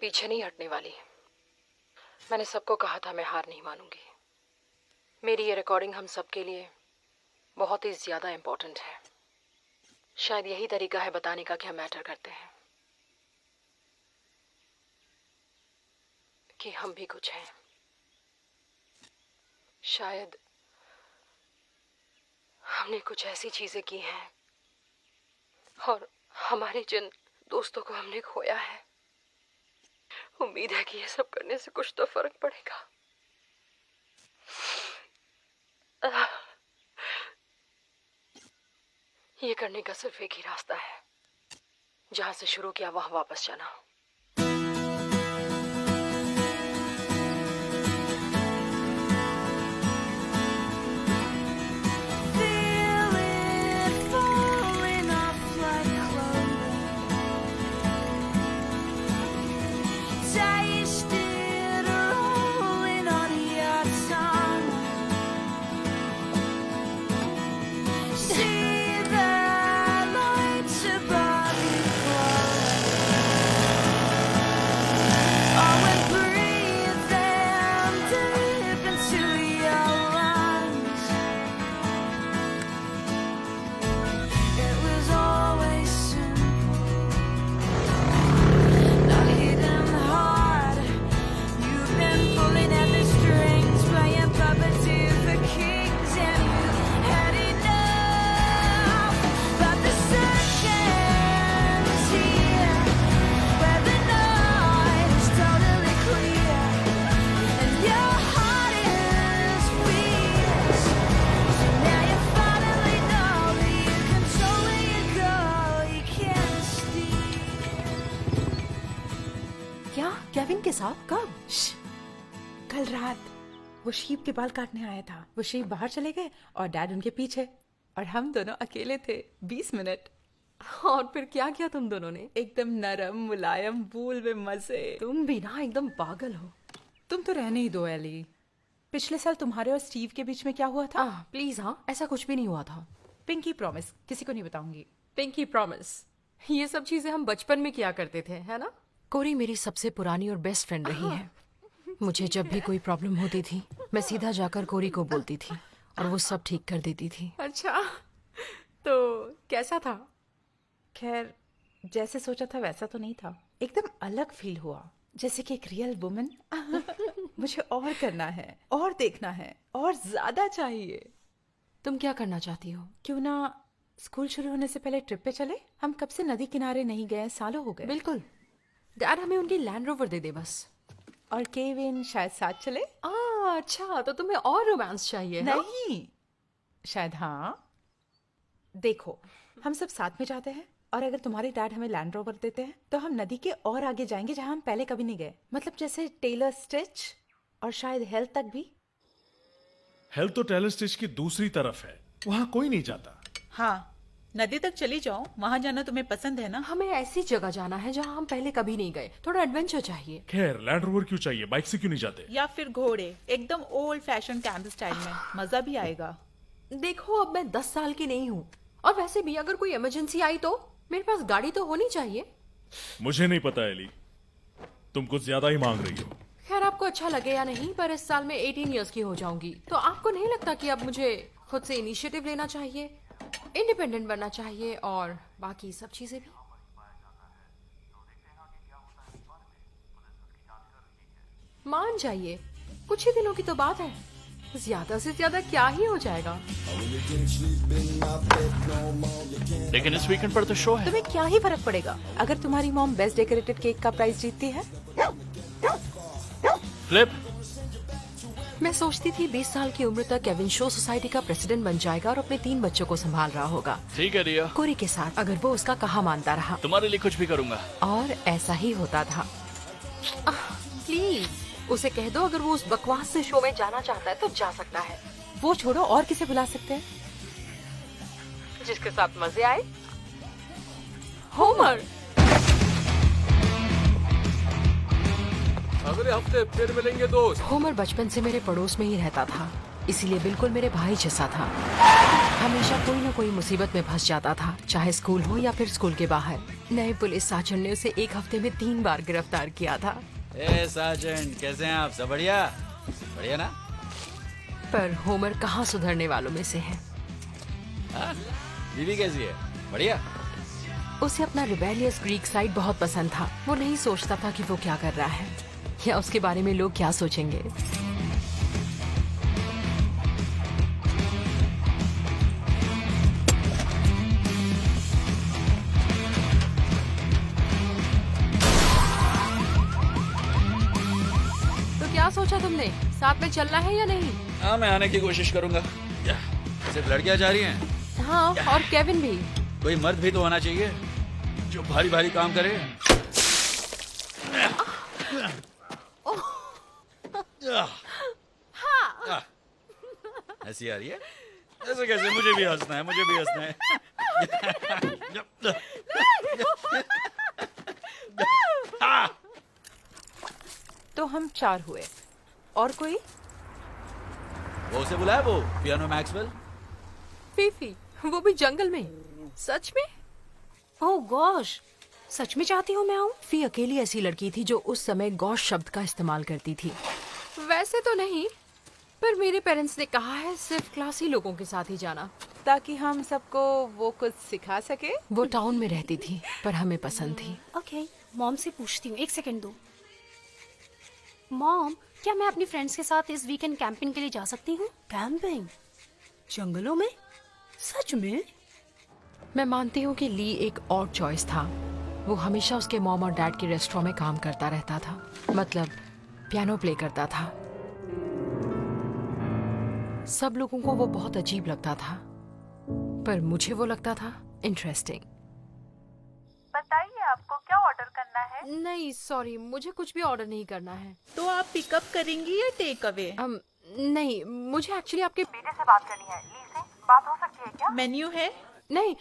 पीछे नहीं हटने वाली। मैंने सबको कहा था मैं हार नहीं मानूंगी। मेरी ये रिकॉर्डिंग हम सबके लिए बहुत ही ज्यादा इम्पोर्टेंट है। शायद यही तरीका है बताने का कि हम मैटर करते हैं, कि हम भी कुछ हैं। शायद हमने कुछ ऐसी चीजें की हैं और हमारे जिन दोस्तों को हमने खोया है, उम्मीद है कि ये सब करने से कुछ तो फर्क पड़ेगा। ये करने का सिर्फ एक ही रास्ता है, जहां से शुरू किया वहां वापस जाना। केविन के साथ कब? कल रात वो शीप के बाल काटने आया था। वो शीप बाहर चले गए और डैड उनके पीछे, और हम दोनों अकेले थे 20 मिनट। और फिर क्या किया तुम दोनों ने? एकदम नरम मुलायम बूल में मजे। तुम भी ना एकदम पागल हो। तुम तो रहने ही दो एली। पिछले साल तुम्हारे और स्टीव के बीच में क्या हुआ था? प्लीज, हाँ, ऐसा कुछ भी नहीं हुआ था। पिंकी प्रॉमिस, किसी को नहीं बताऊंगी। पिंकी प्रॉमिस, ये सब चीजें हम बचपन में किया करते थे, है ना? कोरी मेरी सबसे पुरानी और बेस्ट फ्रेंड रही है। मुझे जब भी कोई प्रॉब्लम होती थी मैं सीधा जाकर कोरी को बोलती थी और वो सब ठीक कर देती थी। अच्छा, तो कैसा था? खैर, जैसे सोचा था वैसा तो नहीं था। एकदम अलग फील हुआ, जैसे कि एक रियल वुमन। मुझे और करना है, और देखना है, और ज्यादा चाहिए। तुम क्या करना चाहती हो? क्यों ना स्कूल शुरू होने से पहले ट्रिप पे चले? हम कब से नदी किनारे नहीं गए, सालों हो गए। बिल्कुल। डैड हमें उनकी लैंड रोवर दे दे बस। और केविन शायद साथ चले। अच्छा, तो तुम्हें और रोमांस चाहिए? नहीं, शायद हाँ। देखो, हम सब साथ में जाते हैं, और अगर तुम्हारे डैड हमें लैंड रोवर देते हैं तो हम नदी के और आगे जाएंगे जहां हम पहले कभी नहीं गए। मतलब जैसे टेलर स्टिच, और शायद हेल तक भी। हेल तो टेलर स्टिच की दूसरी तरफ है, वहां कोई नहीं जाता। हाँ, नदी तक चली जाओ, वहां जाना तुम्हें पसंद है ना? हमें ऐसी जगह जाना है जहां हम पहले कभी नहीं गए। थोड़ा एडवेंचर चाहिए। खैर, लैंड रोवर क्यों चाहिए? बाइक से क्यों नहीं जाते? या फिर घोड़े, एकदम ओल्ड फैशन कैंप स्टाइल में। मजा भी आएगा। देखो, अब मैं 10 साल की नहीं हूँ, और वैसे भी अगर कोई इमरजेंसी आई तो मेरे पास गाड़ी तो होनी चाहिए। मुझे नहीं पता एली, तुम कुछ ज्यादा ही मांग रही हो। खैर, आपको अच्छा लगे या नहीं, पर इस साल मैं 18 इयर्स की हो जाऊंगी। तो आपको नहीं लगता कि अब मुझे खुद से इनिशिएटिव लेना चाहिए, इंडिपेंडेंट बनना चाहिए, और बाकी सब चीजें भी? मान जाइए, कुछ ही दिनों की तो बात है। ज्यादा से ज्यादा क्या ही हो जाएगा। लेकिन इस वीकेंड पर तो शो है। तुम्हें क्या ही फर्क पड़ेगा अगर तुम्हारी मॉम बेस्ट डेकोरेटेड केक का प्राइज जीतती है? फ्लिप, मैं सोचती थी 20 साल की उम्र तक केविन शो सोसाइटी का प्रेसिडेंट बन जाएगा और अपने 3 बच्चों को संभाल रहा होगा। ठीक है रिया, कोरी के साथ, अगर वो उसका कहा मानता रहा। तुम्हारे लिए कुछ भी करूंगा। और ऐसा ही होता था। प्लीज उसे कह दो, अगर वो उस बकवास से शो में जाना चाहता है तो जा सकता है। वो छोड़ो, और किसे बुला सकते हैं जिसके साथ मजे आए। होमर। अगले हफ्ते फिर मिलेंगे दोस्त। होमर बचपन से मेरे पड़ोस में ही रहता था, इसीलिए बिल्कुल मेरे भाई जैसा था। हमेशा कोई ना कोई मुसीबत में फंस जाता था, चाहे स्कूल हो या फिर स्कूल के बाहर। नए पुलिस साजन ने उसे एक हफ्ते में 3 बार गिरफ्तार किया था। ए साजन, कैसे हैं आप? सब बढ़िया? बढ़िया ना? पर होमर कहाँ सुधरने वालों में से है। हाँ? बीवी कैसी है? बढ़िया? उसे अपना रिबेलियस ग्रीक साइड बहुत पसंद था। वो नहीं सोचता था कि वो क्या कर रहा है या उसके बारे में लोग क्या सोचेंगे। तो क्या सोचा तुमने, साथ में चलना है या नहीं? हाँ, मैं आने की कोशिश करूंगा। सिर्फ लड़कियां जा रही हैं? हाँ, और केविन भी। कोई मर्द भी तो होना चाहिए जो भारी भारी काम करे। हंसी आ रही है? ऐसे कैसे? मुझे भी हंसना है, मुझे भी हंसना है। तो हम 4 हुए। और कोई? वो उसे बुलाया, वो पियानो मैक्सवेल। फीफी, वो भी जंगल में? सच में? ओह गॉश, सच में चाहती हो मैं आऊं? फी अकेली ऐसी लड़की थी जो उस समय गॉश शब्द का इस्तेमाल करती थी। वैसे तो नहीं, पर मेरे पेरेंट्स ने कहा है सिर्फ क्लासी लोगों के साथ ही जाना। ताकि हम सबको वो कुछ सिखा सके। वो टाउन में रहती थी पर हमें पसंद थी। ओके, मॉम से पूछती हूँ, 1 सेकंड दो। मॉम, क्या मैं अपनी फ्रेंड्स के साथ इस वीकेंड कैंपिंग के लिए जा सकती हूँ? कैंपिंग? जंगलों में? सच में? मैं मानती हूँ कि ली एक और चॉइस था। वो हमेशा उसके मॉम और डैड के रेस्टोरेंट में काम करता रहता था, मतलब पियानो प्ले करता था। सब लोगों को वो बहुत अजीब लगता था, पर मुझे वो लगता था इंटरेस्टिंग। बताइए आपको क्या ऑर्डर करना है? नहीं सॉरी, मुझे कुछ भी ऑर्डर नहीं करना है। तो आप पिकअप करेंगी या टेक अवे? नहीं, मुझे एक्चुअली आपके बेटे से बात करनी है। ली से बात हो सकती है क्या? मेन्यू है? नहीं,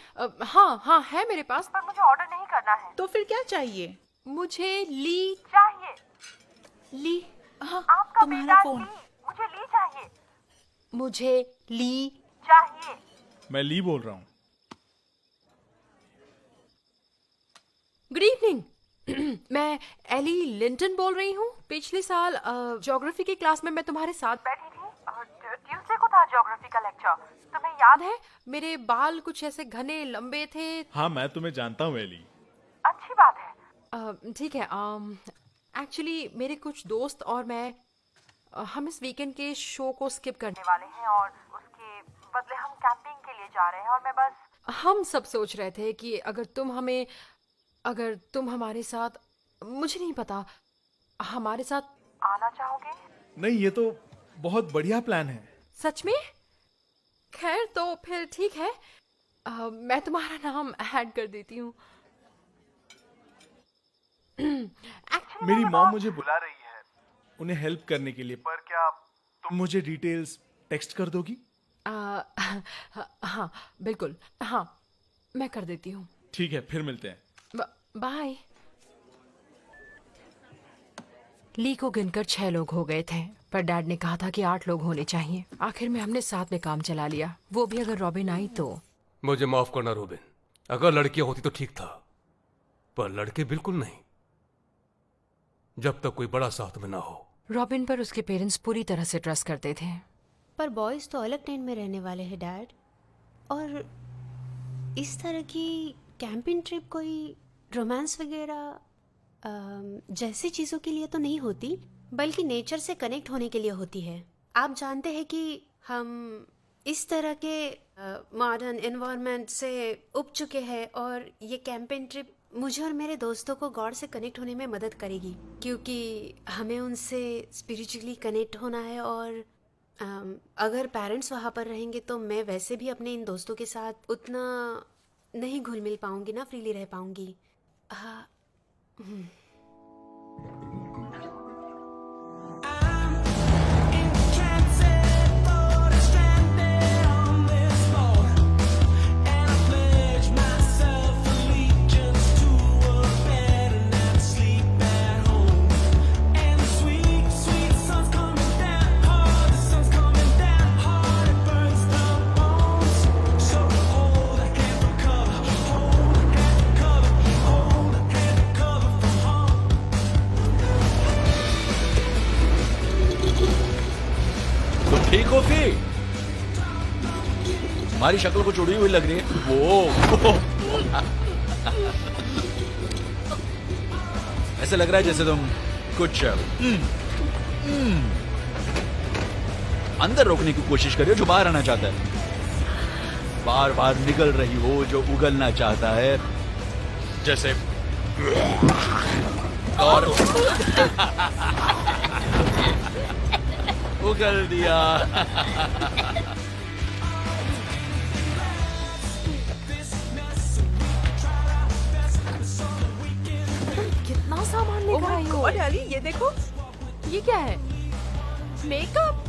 हाँ है मेरे पास। पर मुझे ऑर्डर नहीं करना है। तो फिर क्या चाहिए? मुझे ली चाहिए। ली हाँ, आपका तुम्हारा बेटा फोन। ली। मुझे ली चाहिए। मुझे ली चाहिए। मैं ली बोल रहा हूँ। Good evening. मैं एली लिंटन बोल रही हूँ। पिछले साल ज्योग्राफी की क्लास में मैं तुम्हारे साथ बैठी थी और ट्यूसडे को था ज्योग्राफी का लेक्चर। तुम्हें याद है? है। मेरे बाल कुछ ऐसे घने लंबे थे। हाँ, मैं तुम्हें जानता हूँ एली। अच्छी बात है। ठीक है। एक्चुअली मेरे कुछ दोस्त और मैं हम इस वीकेंड के शो को स्किप करने वाले हैं और उसके बदले हम कैंपिंग के लिए जा रहे हैं और मैं बस हम सब सोच रहे थे कि अगर तुम हमारे साथ, मुझे नहीं पता, हमारे साथ आना चाहोगे? नहीं, ये तो बहुत बढ़िया प्लान है। सच में? खैर तो फिर ठीक है। मैं तुम्हारा नाम ऐड कर देती हूँ। मेरी मॉम मुझे बुला रही है उन्हें हेल्प करने के लिए, पर क्या तुम मुझे डिटेल्स टेक्स्ट कर दोगी? हाँ बिल्कुल, हाँ मैं कर देती हूँ। ठीक है, फिर मिलते हैं। बाय। ली को गिनकर 6 लोग हो गए थे, पर डैड ने कहा था कि 8 लोग होने चाहिए। आखिर में हमने साथ में काम चला लिया, वो भी अगर रॉबिन आई तो। मुझे माफ करना रॉबिन, अगर लड़कियां होती तो ठीक था, पर लड़के बिल्कुल नहीं, जब तक कोई बड़ा साथ में ना हो। रॉबिन पर उसके पेरेंट्स पूरी तरह से ट्रस्ट करते थे। पर बॉयज तो अलग टेंट में रहने वाले हैं डैड, और इस तरह की कैंपिंग ट्रिप कोई रोमांस वगैरह जैसी चीज़ों के लिए तो नहीं होती, बल्कि नेचर से कनेक्ट होने के लिए होती है। आप जानते हैं कि हम इस तरह के मॉडर्न एनवायरनमेंट से उब चुके हैं, और ये कैंपिंग ट्रिप मुझे और मेरे दोस्तों को गॉड से कनेक्ट होने में मदद करेगी, क्योंकि हमें उनसे स्पिरिचुअली कनेक्ट होना है। और अगर पेरेंट्स वहाँ पर रहेंगे तो मैं वैसे भी अपने इन दोस्तों के साथ उतना नहीं घुल मिल पाऊंगी ना, फ्रीली रह पाऊंगी। तुम्हारी शक्ल कुछ उड़ी हुई लग रही है। वो ऐसे लग रहा है जैसे तुम कुछ अंदर रोकने की कोशिश कर रही हो जो बाहर आना चाहता है। बार बार निगल रही हो जो उगलना चाहता है, जैसे और उगल दिया। कितना सामान लेकर आई हो? अली ये देखो, ये क्या है? मेकअप।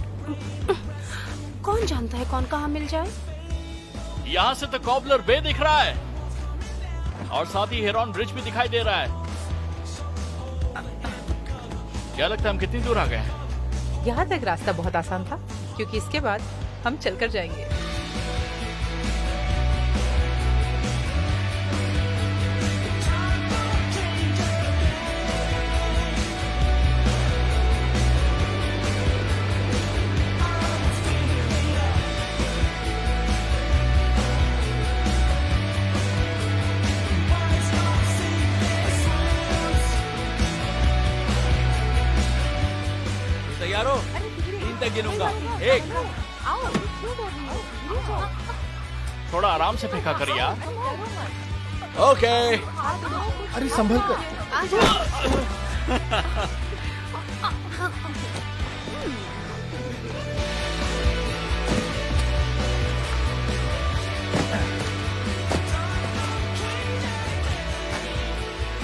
कौन जानता है कौन कहाँ मिल जाए। यहाँ से तो कॉबलर बे दिख रहा है और साथ ही हेरॉन ब्रिज भी दिखाई दे रहा है। क्या लगता है हम कितनी दूर आ गए हैं? यहाँ तक रास्ता बहुत आसान था, क्योंकि इसके बाद हम चलकर जाएंगे। तैयार हो? 3 तक गिनूंगा। 1। थोड़ा आराम से फेंका कर यार। ओके। अरे संभल कर।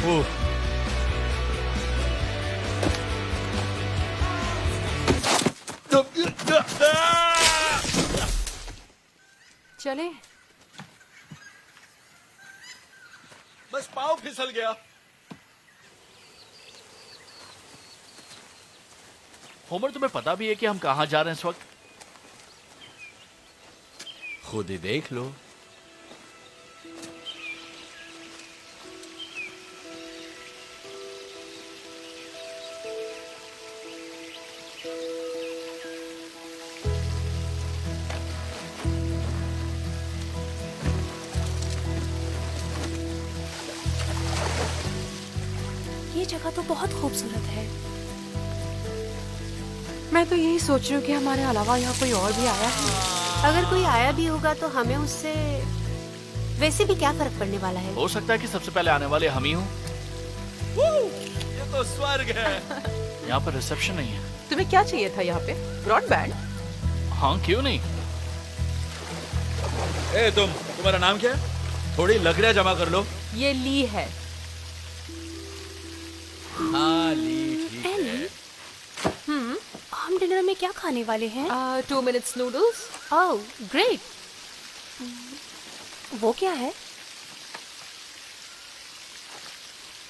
ओह, चले। बस पाँव फिसल गया। होमर, तुम्हें पता भी है कि हम कहाँ जा रहे हैं इस वक्त? खुद ही देख लो। ये जगह तो बहुत खूबसूरत है। मैं तो यही सोच रही हूँ कि हमारे अलावा यहाँ कोई और भी आया है। अगर कोई आया भी होगा तो हमें उससे वैसे भी क्या फर्क पड़ने वाला है। हो सकता है कि सबसे पहले आने वाले हम ही हों। ये तो स्वर्ग है। यहाँ पर रिसेप्शन नहीं है। तुम्हें क्या चाहिए था यहाँ पे? ब्रॉडबैंड? हाँ, क्यों नहीं? ए तुम्हारा नाम क्या है? थोड़ी लकड़ियाँ जमा कर लो। ये ली है। हाँ ली, ठीक है। हम डिनर में क्या खाने वाले हैं? 2 मिनट्स नूडल्स। Oh great. वो क्या है?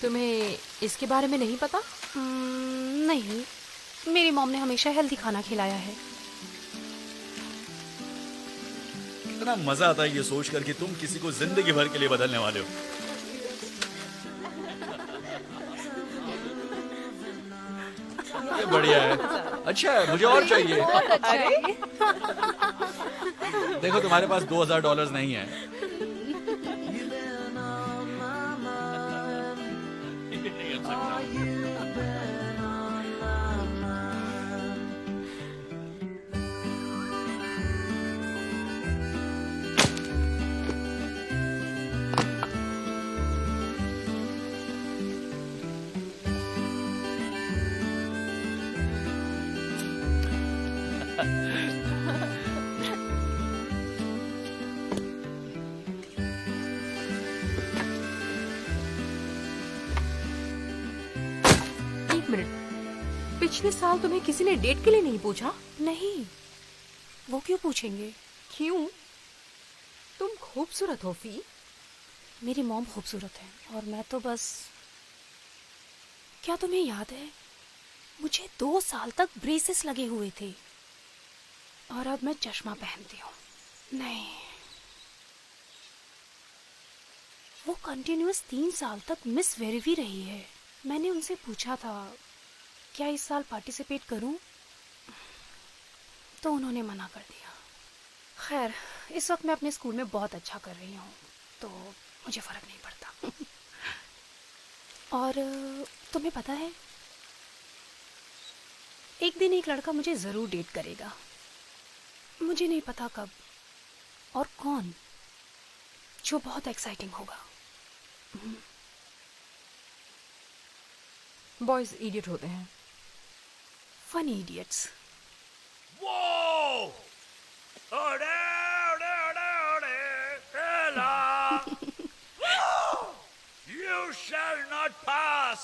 तुम्हें इसके बारे में नहीं पता? नहीं, मेरी मॉम ने हमेशा हेल्दी खाना खिलाया है। इतना मजा आता है ये सोच कर कि तुम किसी को जिंदगी भर के लिए बदलने वाले हो। ये बढ़िया है। अच्छा है, मुझे और चाहिए। अरे देखो तुम्हारे पास $2000 नहीं है। एक मिनट, पिछले साल तुम्हें किसी ने डेट के लिए नहीं पूछा? नहीं, वो क्यों पूछेंगे? क्यों? तुम खूबसूरत हो फी। मेरी मॉम खूबसूरत है और मैं तो बस। क्या तुम्हें याद है, मुझे 2 साल तक ब्रेसेस लगे हुए थे और अब मैं चश्मा पहनती हूँ। नहीं, वो कंटिन्यूअस 3 साल तक मिस वेरीवी रही है। मैंने उनसे पूछा था क्या इस साल पार्टिसिपेट करूं, तो उन्होंने मना कर दिया। खैर, इस वक्त मैं अपने स्कूल में बहुत अच्छा कर रही हूँ, तो मुझे फर्क नहीं पड़ता। और तुम्हें पता है, एक दिन एक लड़का मुझे जरूर डेट करेगा। मुझे नहीं पता कब और कौन, जो बहुत एक्साइटिंग होगा। बॉयज इडियट होते हैं। Funny idiots. You shall not pass.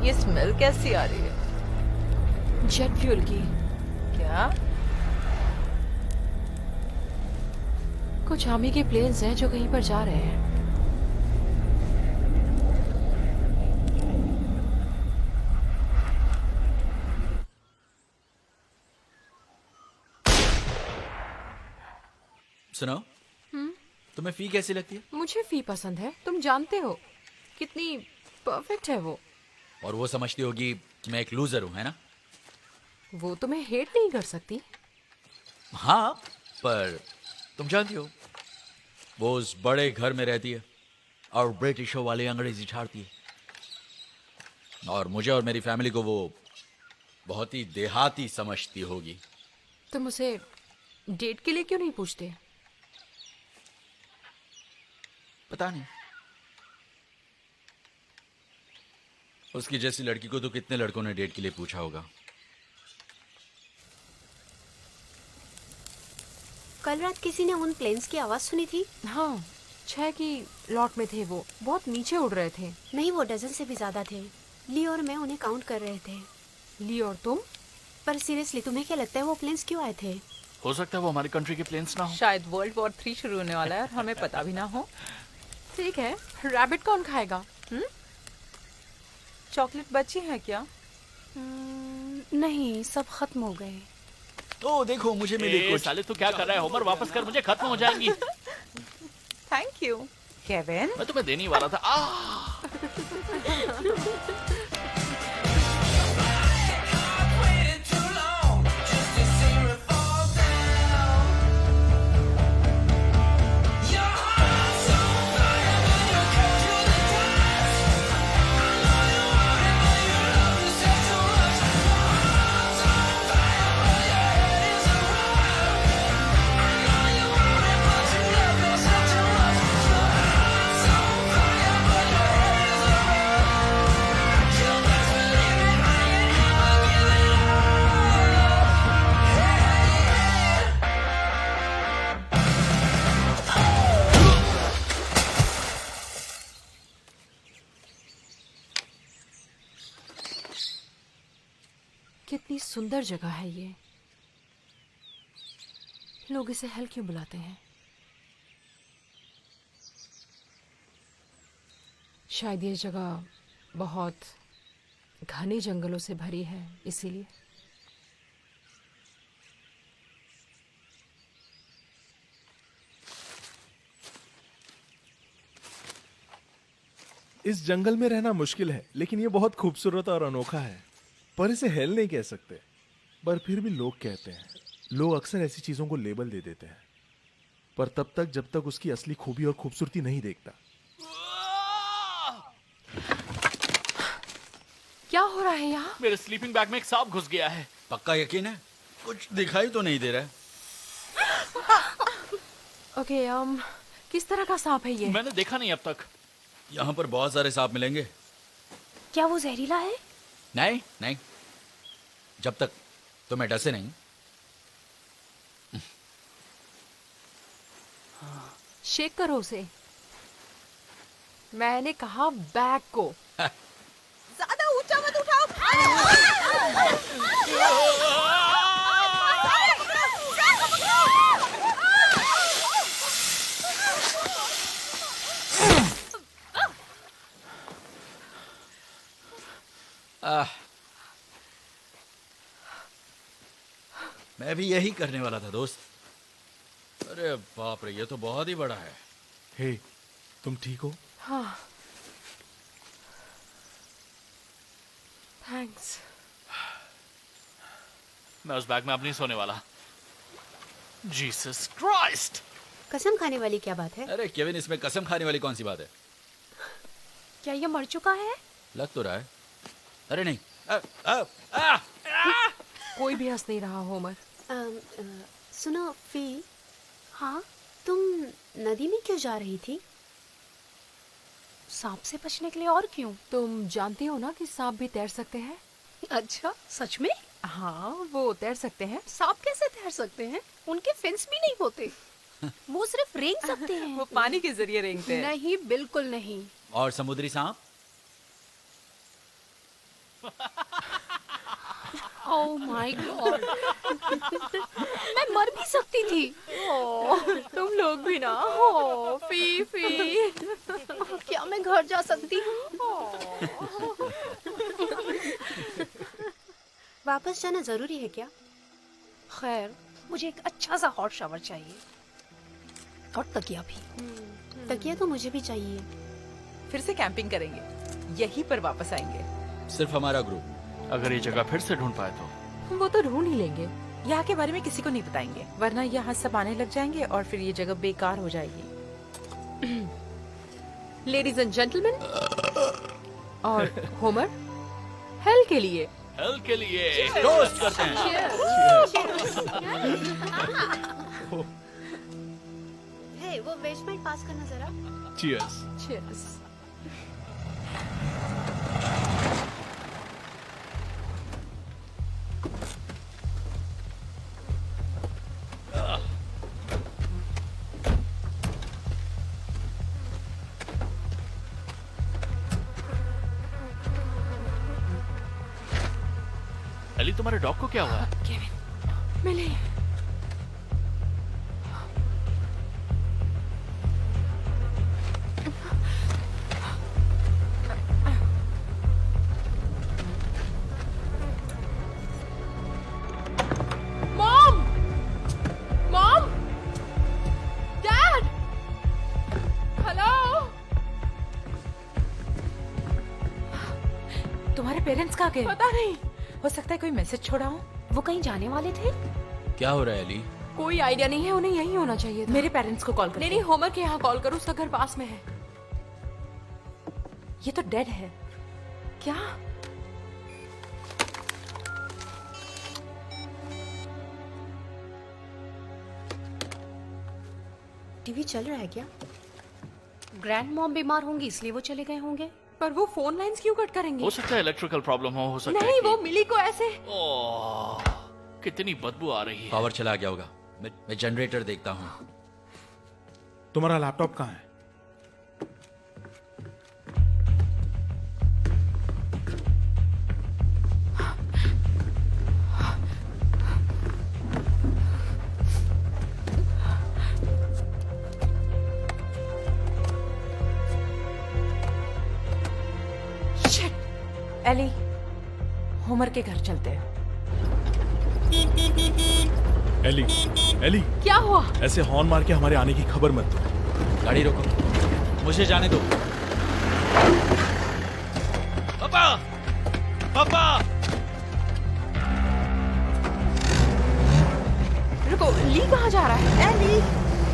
ये स्मेल कैसी आ रही है? जेट फ्यूल की। क्या? कुछ आर्मी के प्लेन्स हैं जो कहीं पर जा रहे हैं। सुनो, तुम्हें फी कैसी लगती है? मुझे फी पसंद है, तुम जानते हो कितनी परफेक्ट है वो। और वो समझती होगी कि मैं एक लूजर हूं, है ना? वो तुम्हें हेट नहीं कर सकती। हाँ, पर तुम जानती हो वो उस बड़े घर में रहती है और ब्रिटिशों वाली अंग्रेजी झाड़ती है, और मुझे और मेरी फैमिली को वो बहुत ही देहाती समझती होगी। तुम उसे डेट के लिए क्यों नहीं पूछते? पता नहीं, उसकी जैसी लड़की को तो कितने लड़कों ने डेट के लिए पूछा होगा। कल रात किसी ने उन प्लेन्स की आवाज सुनी थी? हाँ, 6 की लॉट में थे वो, बहुत नीचे उड़ रहे थे। नहीं, वो डजन से भी ज्यादा थे। ली और मैं उन्हें काउंट कर रहे थे। ली और तुम? पर सीरियसली, तुम्हें क्या लगता है वो प्लेन्स क्यों आए थे? हो सकता है वो हमारी कंट्री के प्लेन्स ना हो। शायद वर्ल्ड वॉर 3 शुरू होने वाला है और हमें पता भी ना हो। ठीक है, रैबिट कौन खाएगा? चॉकलेट बची है क्या? नहीं, सब खत्म हो गए। ओ देखो, मुझे मिली ए, कुछ। साले तू क्या कर रहा है होमर? वापस कर, मुझे खत्म हो जाएंगी। Thank you Kevin. मैं तुम्हें देने ही वाला था। कितनी सुंदर जगह है ये। लोग इसे हेल क्यों बुलाते हैं? शायद ये जगह बहुत घने जंगलों से भरी है, इसीलिए। इस जंगल में रहना मुश्किल है, लेकिन ये बहुत खूबसूरत और अनोखा है। पर इसे हेल नहीं कह सकते, पर फिर भी लोग कहते हैं। लोग अक्सर ऐसी चीजों को लेबल दे देते हैं, पर तब तक जब तक उसकी असली खूबी और खूबसूरती नहीं देखता। क्या हो रहा है यहाँ? मेरे स्लीपिंग बैग में एक सांप घुस गया है। पक्का यकीन है? कुछ दिखाई तो नहीं दे रहा है। ओके, किस तरह का सांप है ये? मैंने देखा नहीं अब तक। यहाँ पर बहुत सारे सांप मिलेंगे। क्या वो जहरीला है? नहीं नहीं, जब तक तुम्हें डसे नहीं। शेक करो उसे। मैंने कहा बैग को। मैं भी यही करने वाला था दोस्त। अरे बाप रे, ये तो बहुत ही बड़ा है। हे, तुम ठीक हो? हाँ, थैंक्स। मैं उस बैग में अब नहीं सोने वाला। Jesus Christ! कसम खाने वाली क्या बात है? अरे केविन, इसमें कसम खाने वाली कौन सी बात है? क्या ये मर चुका है? लग तो रहा है। अरे नहीं। आ, आ, आ, आ! कोई भी हंस नहीं रहा होमर। सुनो फी, हाँ तुम नदी में क्यों जा रही थी? सांप से बचने के लिए, और क्यों? तुम जानती हो ना कि सांप भी तैर सकते हैं? अच्छा, सच में? हाँ, वो तैर सकते हैं। सांप कैसे तैर सकते हैं? उनके फिन्स भी नहीं होते। वो सिर्फ रेंग सकते हैं। वो पानी के जरिए रेंगते हैं। नहीं, बिल्कुल नहीं। और समुद्री सांप? ओह माय गॉड, मैं मर भी सकती थी। तुम लोग भी ना। हो फी फी। क्या मैं घर जा सकती हूँ? वापस जाना जरूरी है क्या? खैर, मुझे एक अच्छा सा हॉट शावर चाहिए और तकिया भी। तकिया तो मुझे भी चाहिए। फिर से कैंपिंग करेंगे, यहीं पर वापस आएंगे। सिर्फ हमारा ग्रुप। अगर ये जगह फिर से ढूंढ पाए तो। वो तो ढूंढ ही लेंगे। यहाँ के बारे में किसी को नहीं बताएंगे, वरना यहाँ सब आने लग जाएंगे और फिर ये जगह बेकार हो जाएगी। लेडीज एंड जेंटलमैन और होमर, हेल के लिए। हेल के लिए टोस्ट करते हैं। हे, वो वेजमेंट पास करना जरा। चीयर्स। Cheers. एली, तुम्हारे डॉग को क्या हुआ? केविन, मिले। मॉम! मॉम! डैड! हेलो! तुम्हारे पेरेंट्स कहाँ गए? पता नहीं। हो सकता है कोई मैसेज छोड़ा हो। वो कहीं जाने वाले थे? क्या हो रहा है एली? कोई आइडिया नहीं है, उन्हें यहीं होना चाहिए था। मेरे पेरेंट्स को कॉल कर। नहीं, होमर के यहाँ कॉल करो, उसका घर पास में है। ये तो डेड है। क्या? टीवी चल रहा है क्या? ग्रैंड मॉम बीमार होंगी इसलिए वो चले गए होंगे। पर वो फोन लाइंस क्यों कट करेंगे? हो सकता है इलेक्ट्रिकल प्रॉब्लम हो सकता है नहीं, कि- वो मिली को ऐसे। ओह, कितनी बदबू आ रही है। पावर चला गया होगा। मैं जनरेटर देखता हूँ। तुम्हारा लैपटॉप कहाँ है? एली, होमर के घर चलते हैं। एली, एली, क्या हुआ? ऐसे हॉर्न मार के हमारे आने की खबर मत दो। गाड़ी रोको, मुझे जाने दो। पापा! पापा! रुको, ली कहाँ जा रहा है? ली,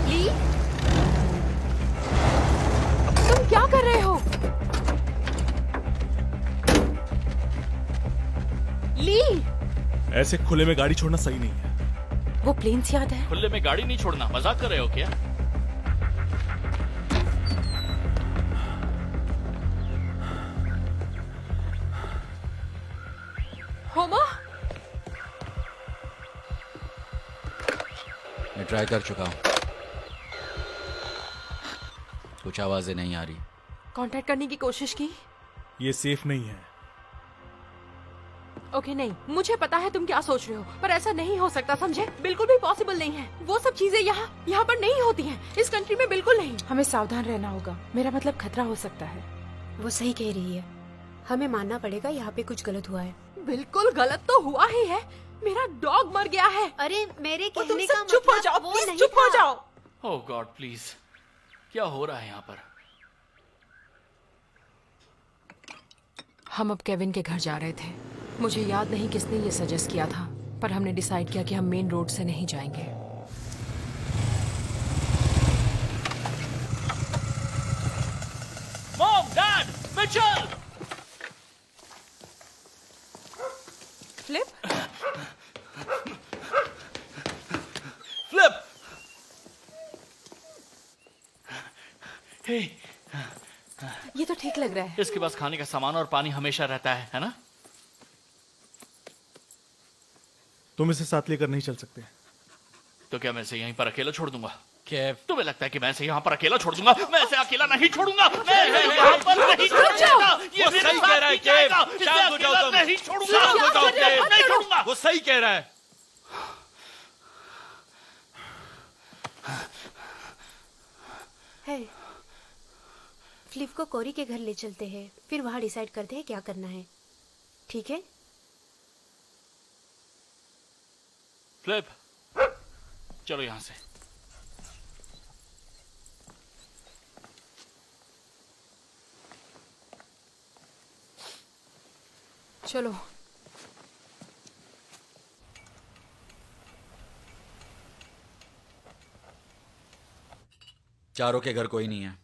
ली, तुम क्या कर रहे हो? ली! ऐसे खुले में गाड़ी छोड़ना सही नहीं है। वो प्लेन्स याद है? खुले में गाड़ी नहीं छोड़ना, मजाक कर रहे हो क्या? होमा? मैं ट्राई कर चुका हूँ, कुछ आवाजें नहीं आ रही। कांटेक्ट करने की कोशिश की? ये सेफ नहीं है। ओके, नहीं, मुझे पता है तुम क्या सोच रहे हो, पर ऐसा नहीं हो सकता, समझे? बिल्कुल भी पॉसिबल नहीं है। वो सब चीजें यहाँ पर नहीं होती हैं, इस कंट्री में बिल्कुल नहीं। हमें सावधान रहना होगा। मेरा मतलब खतरा हो सकता है। वो सही कह रही है, हमें मानना पड़ेगा यहाँ पे कुछ गलत हुआ है। बिल्कुल गलत तो हुआ ही है। मेरा डॉग मर गया है। अरे मेरे तुम कहने सब का चुप हो मतलब जाओ, वो प्लीज नहीं चुप हो था। जाओ। ओह गॉड प्लीज, क्या हो रहा है यहाँ पर? हम अब केविन के घर जा रहे थे। मुझे याद नहीं किसने ये सजेस्ट किया था, पर हमने डिसाइड किया कि हम मेन रोड से नहीं जाएंगे। Mom, dad, Mitchell! Flip, flip! Hey, ये तो ठीक लग रहा है। इसके पास खाने का सामान और पानी हमेशा रहता है ना? तुम इसे साथ लेकर नहीं चल सकते। तो क्या मैं इसे यहीं पर अकेला छोड़ दूंगा? केव, तुम्हें लगता है कि मैं इसे यहाँ पर अकेला छोड़ दूंगा? मैं इसे अकेला नहीं छोड़ूंगा। मैं इसे यहाँ पर नहीं छोड़ूंगा। ये वो मेरे सही साथ कह रहा है, ही जाएगा। केव। इसे शांत हो जाओ अकेला तुम। नहीं छोड़ूंगा। शांत हो जाओ, केव। नहीं छोड़ूंगा। वो सही कह रहा है। है फ्लिप को कोरी के घर ले चलते हैं, फिर वहां डिसाइड करते हैं क्या करना है। ठीक है? फ्लिप, चलो यहाँ से। चलो। चारों के घर कोई नहीं है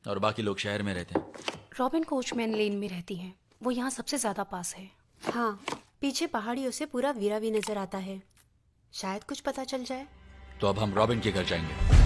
और बाकी लोग शहर में रहते हैं। रॉबिन कोचमैन लेन में रहती हैं। वो यहाँ सबसे ज्यादा पास है। हाँ, पीछे पहाड़ियों से पूरा वीरा भी नजर आता है। शायद कुछ पता चल जाए। तो अब हम रॉबिन के घर जाएंगे।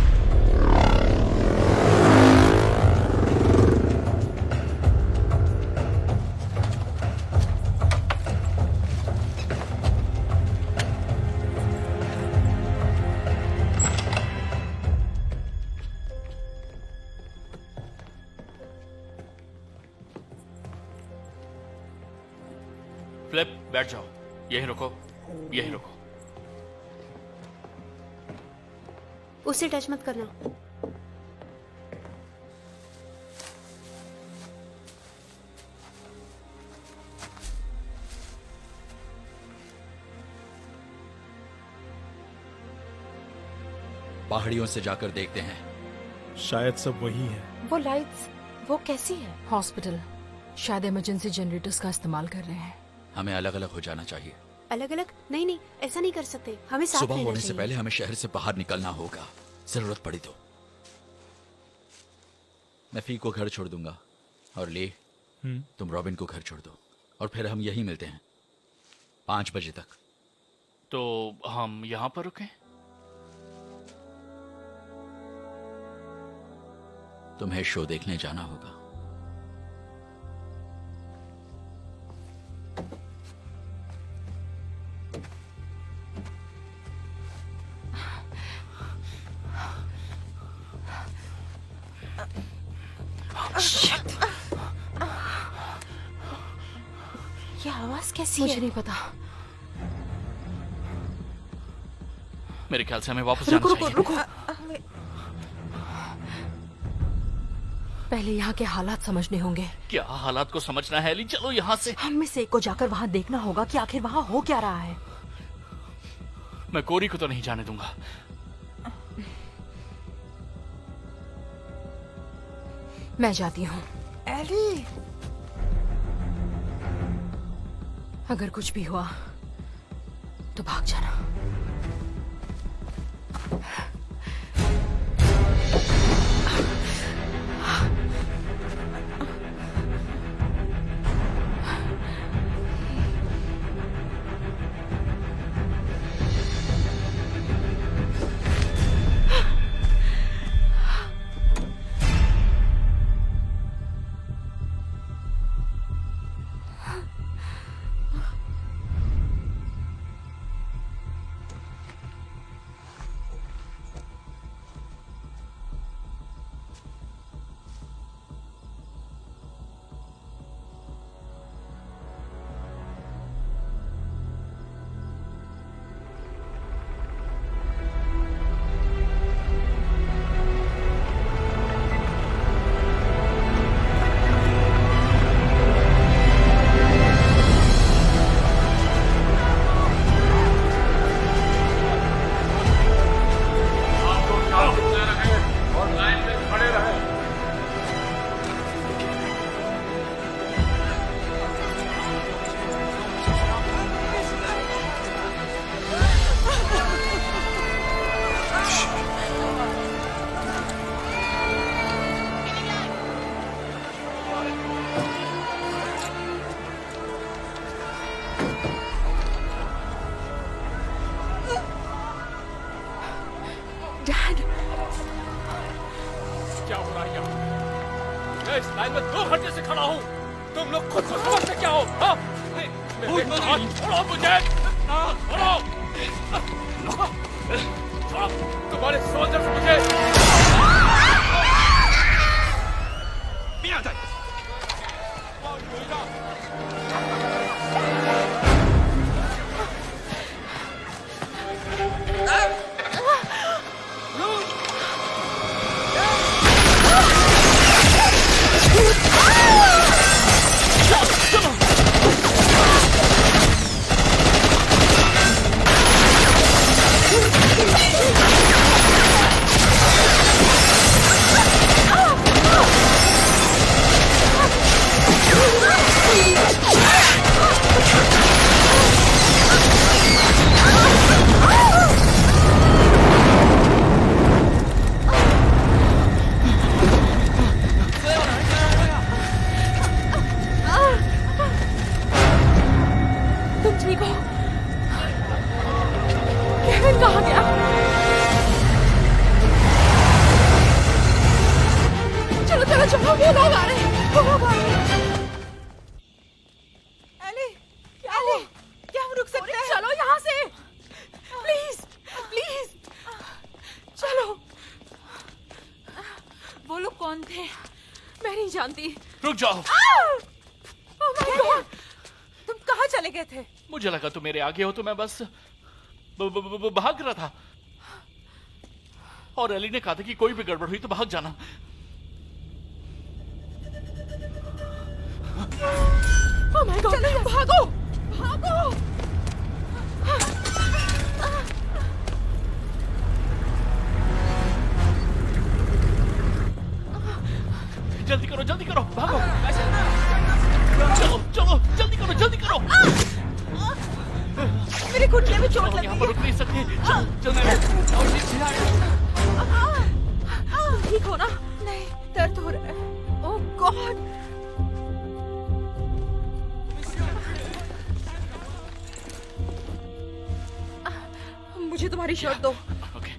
फ्लिप, बैठ जाओ। यहीं रुको, यहीं रुको। उसे टच मत करना। पहाड़ियों से जाकर देखते हैं। शायद सब वही है। वो लाइट्स, वो कैसी है? हॉस्पिटल शायद इमरजेंसी जनरेटर्स का इस्तेमाल कर रहे हैं। हमें अलग अलग हो जाना चाहिए। अलग अलग? नहीं नहीं, ऐसा नहीं कर सकते। हमें साथ सुबह रहना होने से चाहिए। पहले हमें शहर से बाहर निकलना होगा, जरूरत पड़ी तो। मैं फी को घर छोड़ दूंगा और ले तुम रॉबिन को घर छोड़ दो, और फिर हम यहीं मिलते हैं 5 बजे तक। तो हम यहाँ पर रुकें? तुम्हें शो देखने जाना होगा। ये आवाज कैसी मुझे है? नहीं पता। मेरे ख्याल से हमें वापस जाना रुको रुको चाहिए। रुको। पहले यहाँ के हालात समझने होंगे। क्या हालात को समझना है एली? चलो यहाँ से। हम में से एक को जाकर वहाँ देखना होगा कि आखिर वहाँ हो क्या रहा है। मैं कोरी को तो नहीं जाने दूंगा। मैं जाती हूँ। एली, अगर कुछ भी हुआ तो भाग जाना। छोड़ो मुझे, छोड़ो, छोड़ो, तुम्हारे सोल्जर्स मुझे तुम ठीक हो? केविन कहाँ गया? चलो चलो चलो, वो लोग आ रहे हैं, वो लोग आ रहे हैं। एली, क्या हम रुक सकते हैं? चलो यहाँ से, प्लीज प्लीज चलो। वो लोग कौन थे? मैं नहीं जानती। रुक जाओ। ओह माय गॉड, तुम कहाँ चले गए थे? मुझे लगा तुम मेरे आगे हो तो मैं बस भाग रहा था, और एली ने कहा था कि कोई भी गड़बड़ हुई तो भाग जाना। ओह माय गॉड, भागो भागो। जल्दी करो, भागो। चलो चलो, जल्दी करो। मेरे घुटने में चोट लगी यहाँ पर रुक नहीं सकते, जल्दी। ठीक हो ना? नहीं, दर्द हो रहा है। ओह गॉड, मुझे तुम्हारी शर्ट दो। ओके।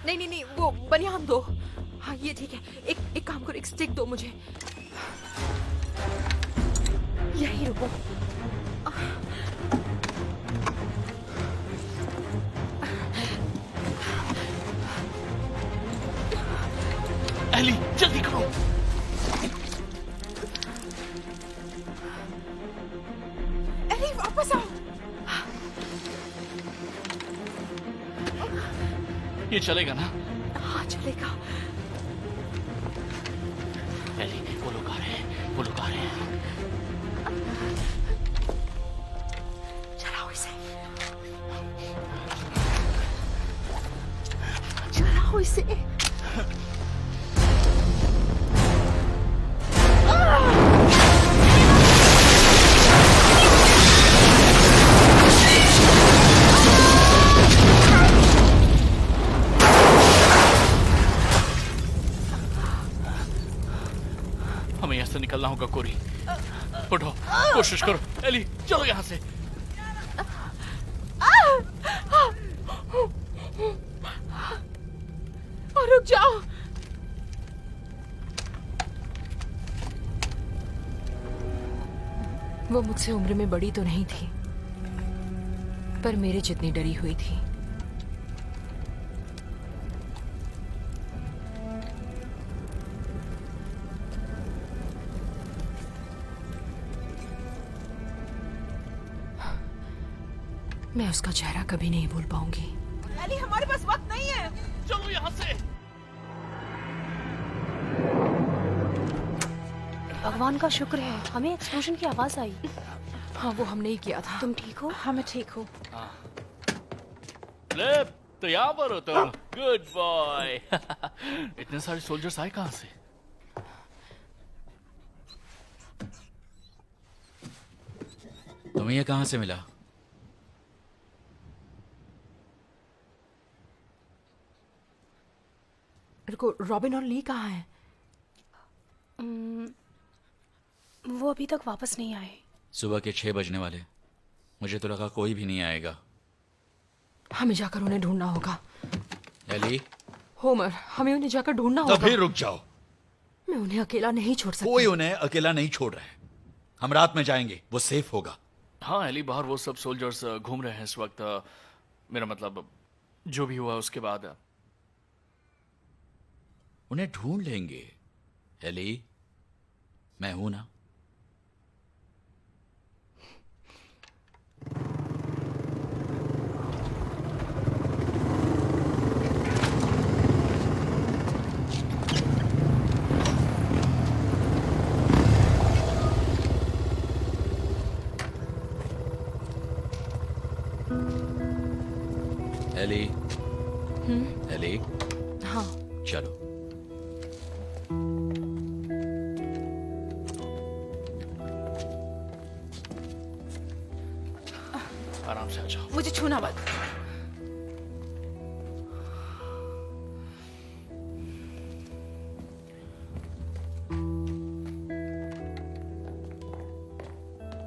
नहीं, वो बनियान दो। हाँ ये ठीक है। एक काम करो, एक स्टिक दो मुझे। यहीं रुको। एली, जल्दी करो। एली वापस आओ। ये चलेगा ना? हाँ चलेगा। एली, वो लोग आ रहे हैं। चलाओ इसे। चलाओ इसे। हमें यहाँ से निकलना होगा कोरी। उठो, कोशिश करो। एली, चलो यहाँ से। रुक जाओ। वो मुझसे उम्र में बड़ी तो नहीं थी, पर मेरे जितनी डरी हुई थी। मैं उसका चेहरा कभी नहीं भूल पाऊंगी। एली, हमारे पास वक्त नहीं है। चलो यहाँ से। भगवान का शुक्र है हमें एक्सप्लोजन की आवाज आई। हाँ वो हमने ही किया था। तुम ठीक हो? हाँ मैं ठीक हूँ। फ्लिप, तो यहाँ पर हो तुम। Good boy. इतने सारे सोल्जर्स आए कहाँ से? तुम्हें ये कहाँ से मिला? रुको, रॉबिन और ली कहाँ हैं? वो अभी तक वापस नहीं आए। सुबह के 6 बजने वाले। मुझे तो लगा कोई भी नहीं आएगा। हमें जाकर उन्हें ढूंढना होगा। एली, होमर, हमें उन्हें जाकर ढूंढना होगा। तभी रुक जाओ। मैं उन्हें अकेला नहीं छोड़ सकती। कोई उन्हें अकेला नहीं छोड़ रहा है। हम रात में जाएंगे, वो सेफ होगा। हाँ एली, बाहर वो सब सोल्जर्स घूम रहे हैं इस वक्त। मेरा मतलब जो भी हुआ उसके बाद उन्हें ढूंढ लेंगे एली, मैं हूं ना। एली, एली, हाँ। चलो। आराम से आ जाओ। मुझे छूना मत।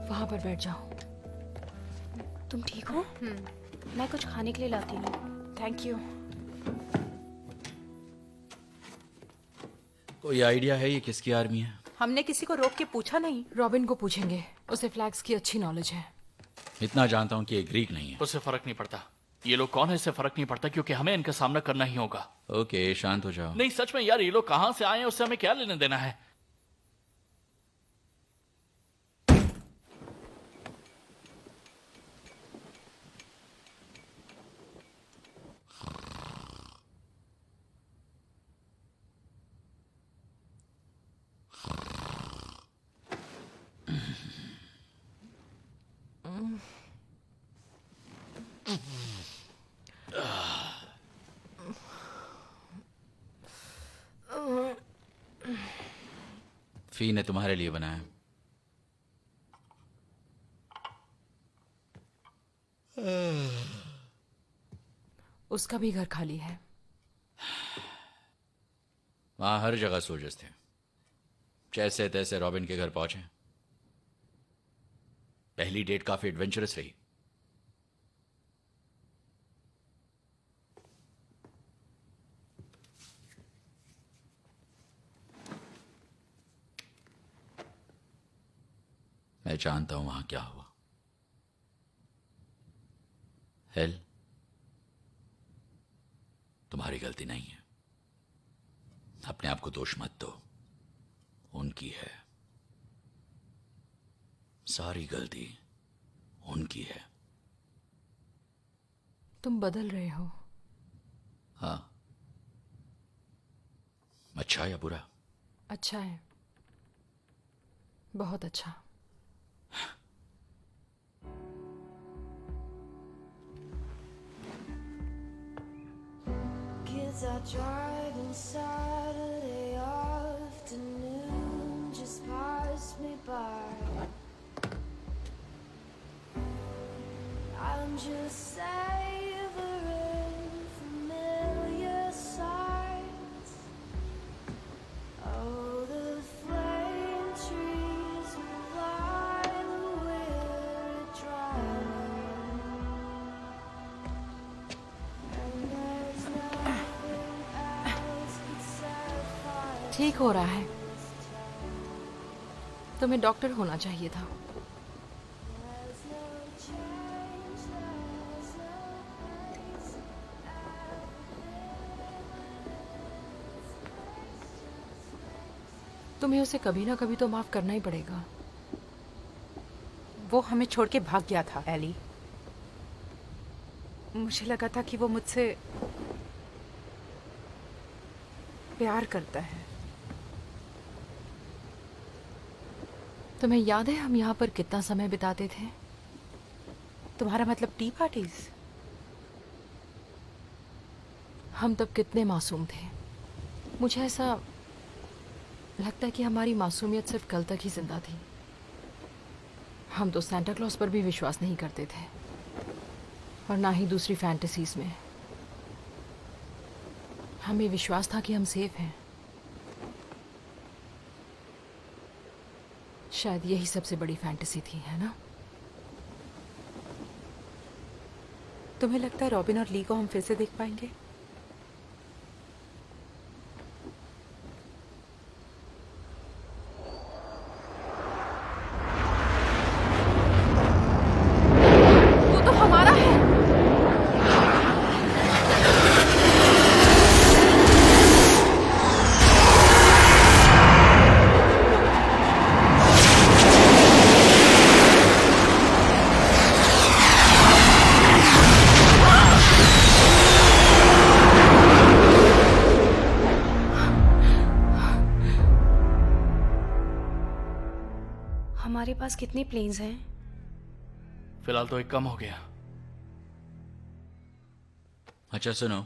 वहां पर बैठ जाओ। तुम ठीक हो? मैं कुछ खाने के लिए लाती हूँ। Thank you. कोई आइडिया है ये किसकी आर्मी है? हमने किसी को रोक के पूछा नहीं। रॉबिन को पूछेंगे, उसे फ्लैग्स की अच्छी नॉलेज है। इतना जानता हूं कि ये ग्रीक नहीं है। उससे फर्क नहीं पड़ता। ये लोग कौन है इससे फर्क नहीं पड़ता, क्योंकि हमें इनका सामना करना ही होगा। ओके, शांत हो जाओ। नहीं सच में यार, ये लोग कहां से आए हैं उससे हमें क्या लेने देना है। फी ने तुम्हारे लिए बनाया। उसका भी घर खाली है। वहां हर जगह सोल्जर्स थे। जैसे तैसे रॉबिन के घर पहुंचे। पहली डेट काफी एडवेंचरस रही। मैं जानता हूं वहां क्या हुआ। हेल, तुम्हारी गलती नहीं है। अपने आप को दोष मत दो, उनकी है। सारी गलती उनकी है। तुम बदल रहे हो। हाँ, अच्छा या बुरा? अच्छा है, बहुत अच्छा। Kids are driving Saturday afternoon, just pass me by. I'm just savoring familiar sights. Oh, the flame trees by the weary drive. And there's nothing else but sapphire. ठीक हो रहा है। तुम्हें डॉक्टर होना चाहिए था। There's no change, there's no place तुम्हें उसे कभी ना कभी तो माफ करना ही पड़ेगा। वो हमें छोड़ के भाग गया था एली। मुझे लगा था कि वो मुझसे प्यार करता है। तुम्हें याद है हम यहाँ पर कितना समय बिताते थे? तुम्हारा मतलब टी पार्टीज? हम तब कितने मासूम थे। मुझे ऐसा लगता है कि हमारी मासूमियत सिर्फ कल तक ही जिंदा थी। हम तो सांता क्लॉज पर भी विश्वास नहीं करते थे, और ना ही दूसरी फैंटेसीज में। हमें विश्वास था कि हम सेफ हैं। शायद यही सबसे बड़ी फैंटेसी थी, है ना? तुम्हें लगता है रॉबिन और ली को हम फिर से देख पाएंगे? तुम्हारे पास कितने प्लेन्स हैं? फिलहाल तो एक कम हो गया। अच्छा सुनो,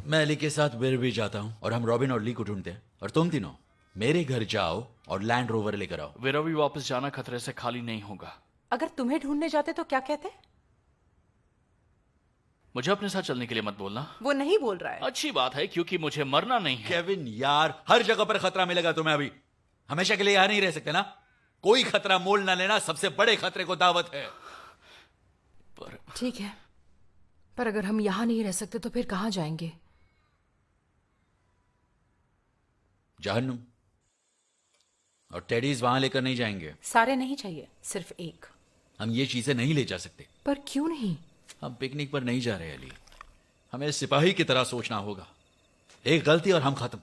मैं एली के साथ वेर भी जाता हूँ और हम रॉबिन और ली को ढूंढते हैं, और तुम तीनों मेरे घर जाओ और लैंड रोवर लेकर आओ। वेरा भी वापस जाना खतरे से खाली नहीं होगा। अगर तुम्हें ढूंढने जाते तो क्या कहते? मुझे अपने साथ चलने के लिए मत बोलना। वो नहीं बोल रहा है। अच्छी बात है, क्योंकि मुझे मरना नहीं है। केविन यार, हर जगह पर खतरा मिलेगा तुम्हें। अभी हमेशा के लिए यहाँ नहीं रह सकते ना। कोई खतरा मोल ना लेना, सबसे बड़े खतरे को दावत है। पर ठीक है, पर अगर हम यहाँ नहीं रह सकते तो फिर कहाँ जाएंगे? जहन्नुम। और टेडीज वहां लेकर नहीं जाएंगे। सारे नहीं चाहिए, सिर्फ एक। हम ये चीजें नहीं ले जा सकते। पर क्यों नहीं? हम पिकनिक पर नहीं जा रहे अली। हमें सिपाही की तरह सोचना होगा। एक गलती और हम खत्म।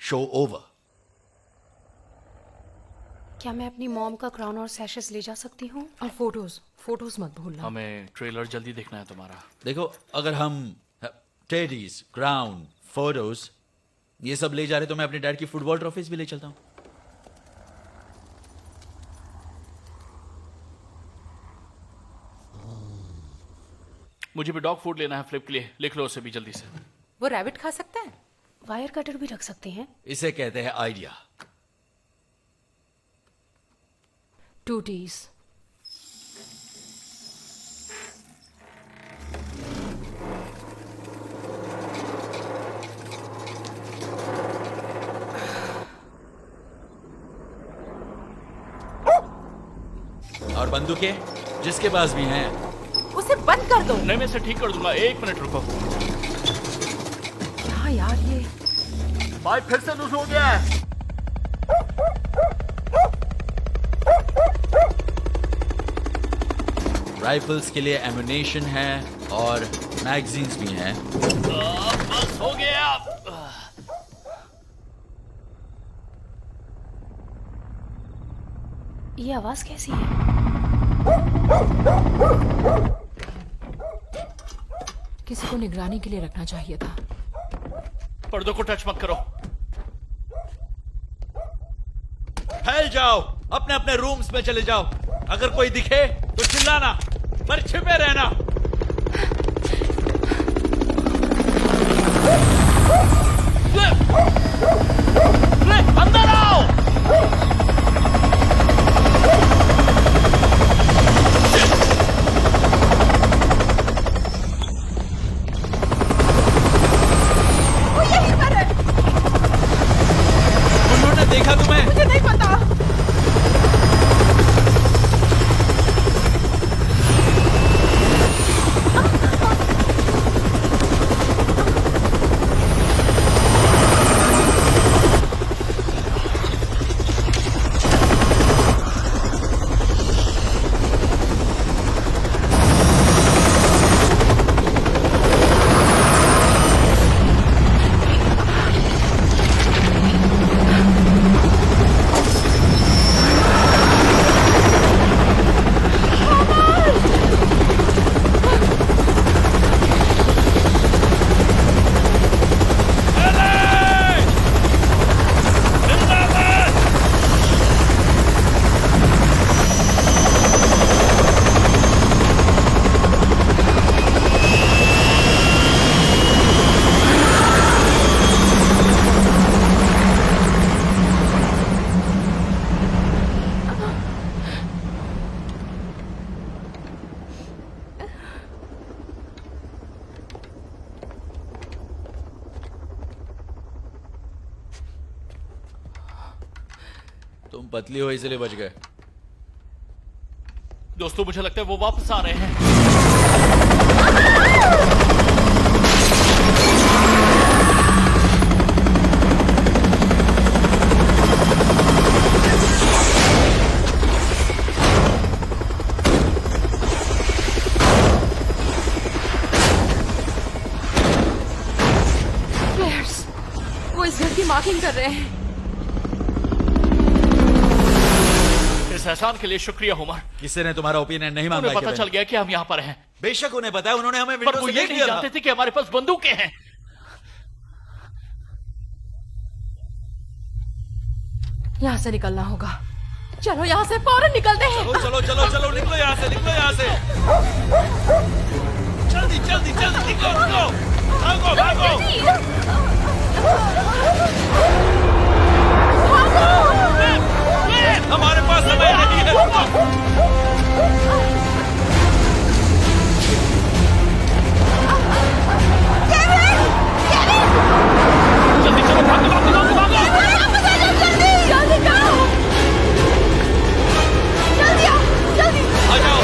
Show over. क्या मैं अपनी मॉम का क्राउन और सैशेस ले जा सकती हूँ? और फोटोज मत भूलना। हमें ट्रेलर जल्दी देखना है तुम्हारा। देखो, अगर हम टेडीज, क्राउन, फोटोज ये सब ले जा रहे तो मैं अपने डैड की फुटबॉल ट्रॉफीज भी ले चलता हूं। मुझे भी डॉग फूड लेना है फ्लिप के लिए। लिख लो उसे भी जल्दी से। वो रैबिट खा सकता है? वायर कटर भी रख सकते हैं। इसे कहते हैं आइडिया। टूटीज। और बंदूकें जिसके पास भी हैं, उसे बंद कर दो। नहीं, मैं इसे ठीक कर दूंगा। एक मिनट रुको। क्या यार ये? पाइप फिर से लूज हो गया है। राइफल्स के लिए एमुनेशन है और मैगजीन्स भी हैं। बस हो गया। ये आवाज कैसी है? किसी को निगरानी के लिए रखना चाहिए था। पर्दों को टच मत करो। फैल जाओ, अपने अपने रूम्स में चले जाओ। अगर कोई दिखे तो चिल्लाना, पर छिपे रहना। अंदर आओ। उन्होंने देखा तुम्हें? मुझे नहीं पता। तुम पतली हो इसलिए बच गए। दोस्तों, मुझे लगता है वो वापस आ रहे हैं। फ्लेयर्स, वो इस घर की मार्किंग कर रहे हैं। इस एहसान के लिए शुक्रिया उमर। किसी ने तुम्हारा ओपिनियन नहीं मांगा? उन्हें पता चल गया कि हम यहाँ पर हैं। बेशक उन्हें पता है, उन्होंने हमें पर विंडो वो से ये देख नहीं लिया था। जानते थे कि हमारे पास बंदूकें हैं। यहाँ से निकलना होगा। चलो यहाँ से फौरन निकलते हैं। चलो चलो चलो चलो, निकलो यहाँ से, निकलो यहाँ से। जल्दी जल्दी जल्दी निकलो निकलो, भागो भागो। हमारे पास समय नहीं है। जल्दी चलो, भागो भागो भागो भागो। आ जाओ।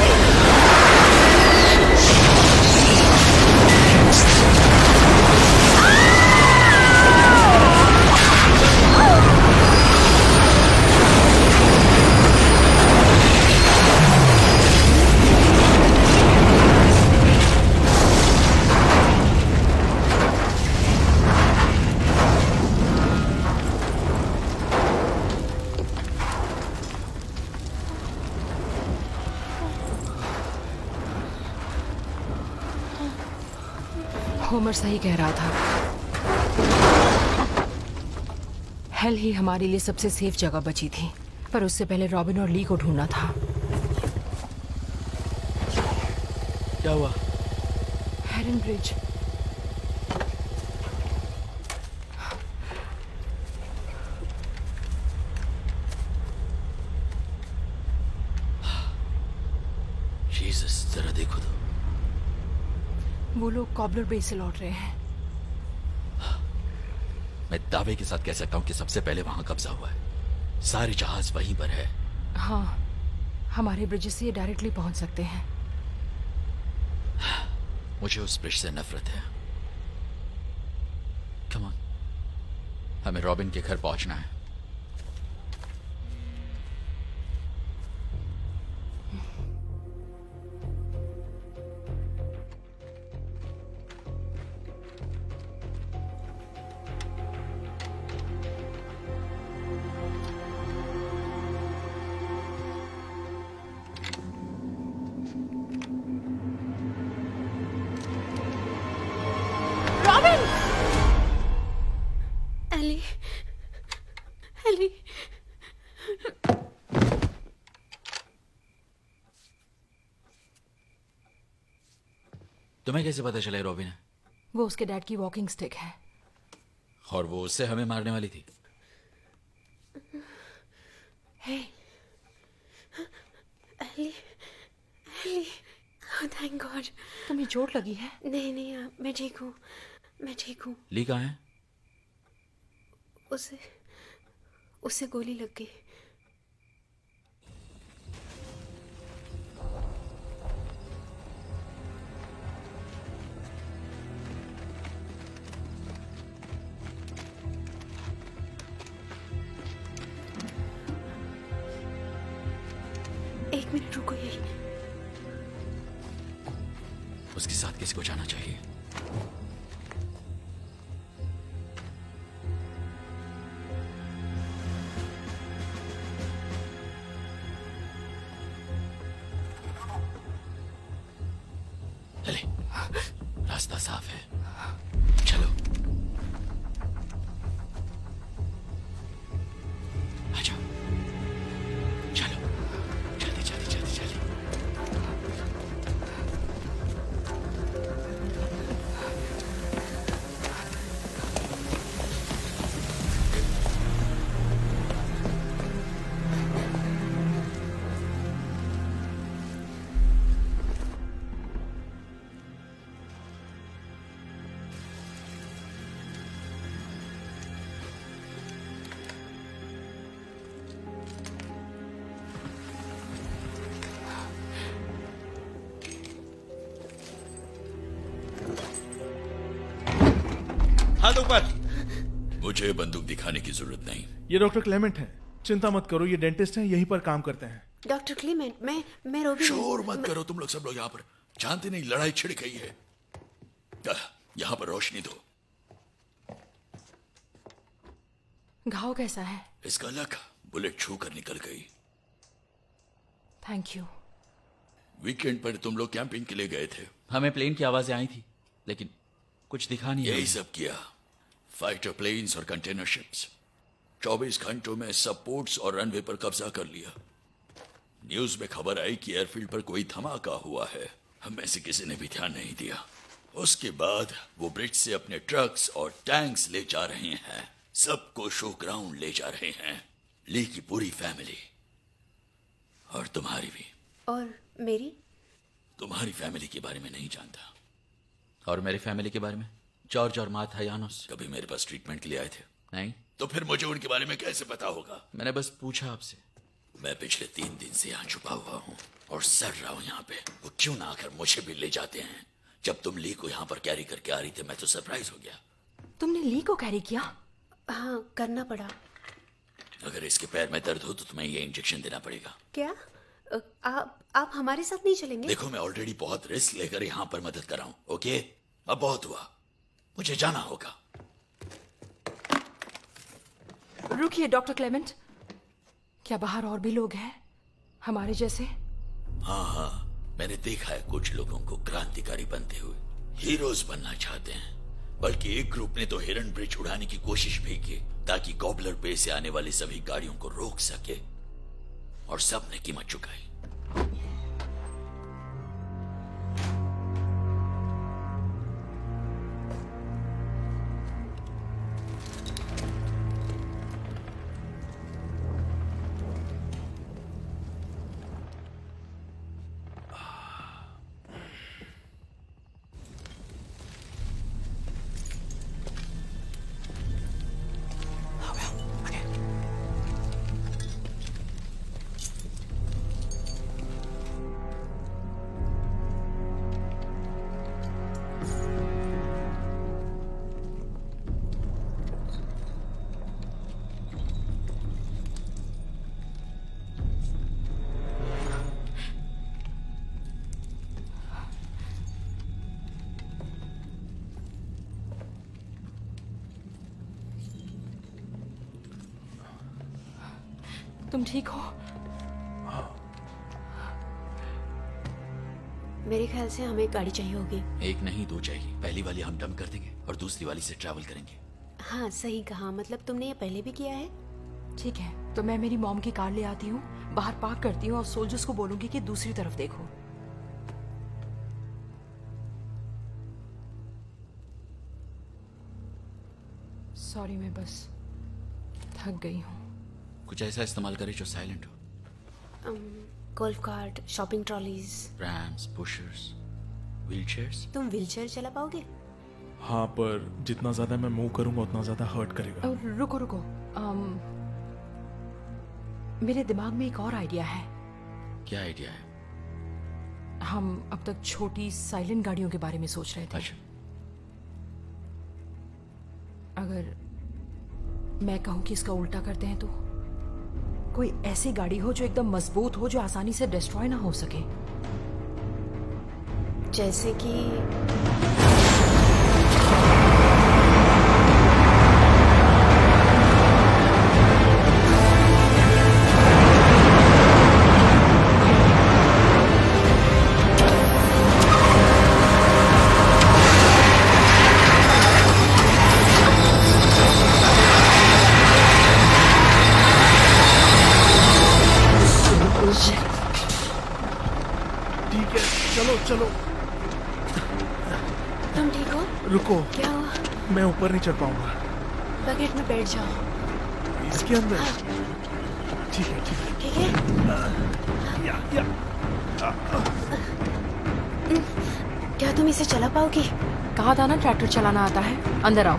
होमर सही कह रहा था। हेल ही हमारे लिए सबसे सेफ जगह बची थी, पर उससे पहले रॉबिन और ली को ढूंढना था। क्या हुआ? हेरन ब्रिज। जीसस, जरा देखो तो। वो लोग कॉबलर बे से लौट रहे हैं। मैं दावे के साथ कह सकता हूँ कि सबसे पहले वहां कब्जा हुआ है। सारे जहाज वहीं पर है। हाँ, हमारे ब्रिज से ये डायरेक्टली पहुंच सकते हैं। मुझे उस ब्रिज से नफरत है। कम ऑन, हमें रॉबिन के घर पहुंचना है। एली, एली, तुम्हें कैसे पता चला रॉबिन है? वो उसके डैड की वॉकिंग स्टिक है। और वो उससे हमें मारने वाली थी। Hey, Ellie, Ellie, oh, thank God। तुम्हें चोट लगी है? नहीं नहीं, मैं ठीक हूँ, मैं ठीक हूँ। ली कहाँ है? उसे गोली लग गई। एक मिनट रुको, यही। उसके साथ किसी को जाना चाहिए। रास्ता साफ है, चलो। आ जाओ, चलो, जल्दी जल्दी जल्दी जल्दी। हाथ ऊपर। मुझे बंदूक दिखाने की जरूरत नहीं। ये डॉक्टर क्लेमेंट हैं। चिंता मत करो, ये डेंटिस्ट हैं, यहीं पर काम करते हैं। डॉक्टर क्लेमेंट, मैं रोबिन। शोर मत करो तुम लोग, सब लोग यहाँ पर। जानते नहीं लड़ाई छिड़ गई है। यहाँ पर रोशनी दो। घाव कैसा है? इसका लक बुलेट छू कर निकल गई। Thank you. वीकेंड पर तुम लोग कैंपिंग के लिए गए थे। हमें प्लेन की आवाजें आई थी, लेकिन कुछ दिखा नहीं। यही सब किया। फाइटर प्लेन्स और कंटेनर शिप्स। 24 घंटों में सब पोर्ट्स और रनवे पर कब्जा कर लिया। न्यूज में खबर आई कि एयरफील्ड पर कोई धमाका हुआ है। हम में से किसी ने भी ध्यान नहीं दिया। उसके बाद वो ब्रिज से अपने ट्रक्स और टैंक्स ले जा रहे हैं, सबको शो ग्राउंड ले जा रहे हैं। ली की पूरी फैमिली और तुम्हारी भी। और मेरी? तुम्हारी फैमिली के बारे में नहीं जानता। और मेरी फैमिली के बारे में? जॉर्ज और मार्था यानोस कभी मेरे पास ट्रीटमेंट के लिए आए थे? नहीं। तो फिर मुझे उनके बारे में कैसे पता होगा? मैंने बस पूछा आपसे। मैं पिछले 3 दिन से यहाँ छुपा हुआ हूँ और सड़ रहा हूँ यहाँ पे। वो क्यों ना आकर मुझे भी ले जाते हैं। जब तुम ली को यहाँ पर कैरी करके आ रही थे मैं तो सरप्राइज हो गया। तुमने ली को कैरी किया? हाँ, करना पड़ा। अगर इसके पैर में दर्द हो तो तुम्हें ये इंजेक्शन देना पड़ेगा। क्या? आप हमारे साथ नहीं चलेंगे? देखो, मैं ऑलरेडी बहुत रिस्क लेकर यहाँ पर मदद कर रहा हूँ। ओके, अब बहुत हुआ, मुझे जाना होगा। रुकिए डॉक्टर क्लेमेंट, क्या बाहर और भी लोग हैं हमारे जैसे? हाँ, मैंने देखा है कुछ लोगों को क्रांतिकारी बनते हुए। हीरोज बनना चाहते हैं। बल्कि एक ग्रुप ने तो हिरन ब्रिज उड़ाने की कोशिश भी की ताकि गॉबलर पे से आने वाली सभी गाड़ियों को रोक सके, और सबने कीमत चुकाई। तुम ठीक हो? मेरे ख्याल से हमें गाड़ी चाहिए होगी। एक नहीं, 2 चाहिए। पहली वाली हम डंप कर देंगे और दूसरी वाली से ट्रैवल करेंगे। हाँ, सही कहा। मतलब तुमने ये पहले भी किया है? ठीक है, तो मैं मेरी मॉम की कार ले आती हूँ, बाहर पार्क करती हूँ और सोल्जर्स को बोलूंगी कि दूसरी तरफ देखो। सॉरी, मैं बस थक गई हूँ। कुछ ऐसा इस्तेमाल करें जो साइलेंट हो। Golf cart, shopping trolleys, rams, pushers, wheelchairs. तुम व्हीलचेयर चला पाओगे? हाँ, पर जितना ज्यादा मैं मूव करूंगा उतना ज्यादा हर्ट करेगा। रुको रुको, मेरे दिमाग में एक और आइडिया है। क्या आइडिया है? हम अब तक छोटी साइलेंट गाड़ियों के बारे में सोच रहे थे। अच्छा। अगर मैं कहूं कि इसका उल्टा करते हैं तो? कोई ऐसी गाड़ी हो जो एकदम मजबूत हो, जो आसानी से डिस्ट्रॉय ना हो सके। जैसे कि ठीक है, चलो चलो। तुम ठीक हो? रुको, क्या हुआ? मैं ऊपर नहीं चढ़ पाऊंगा। बकेट में बैठ जाओ। इसके अंदर? ठीक है ठीक है। ठीक है? या। क्या तुम इसे चला पाओगी? कहा था ना ट्रैक्टर चलाना आता है। अंदर आओ।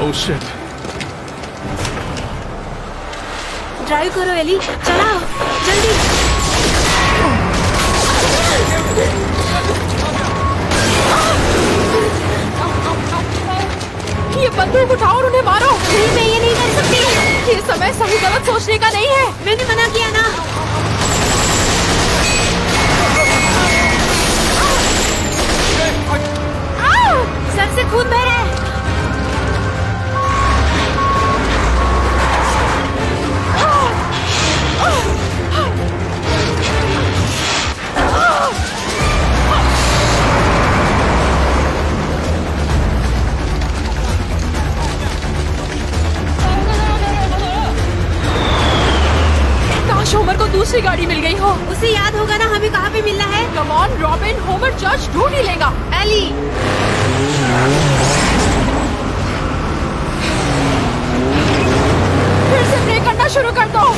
Oh shit. ड्राइव करो एली, चलाओ जल्दी। ये बंदूक उठाओ और उन्हें मारो। नहीं, मैं ये नहीं कर सकती। ये समय सही गलत सोचने का नहीं है। मैंने मना किया ना। सर से खून बह रहा है। काश होमर को दूसरी गाड़ी मिल गई हो। उसे याद होगा ना हमें कहाँ पे मिलना है। Come on robin, Homer church ढूंढ ही लेगा। एली, फिर से ब्रेक करना शुरू कर दो।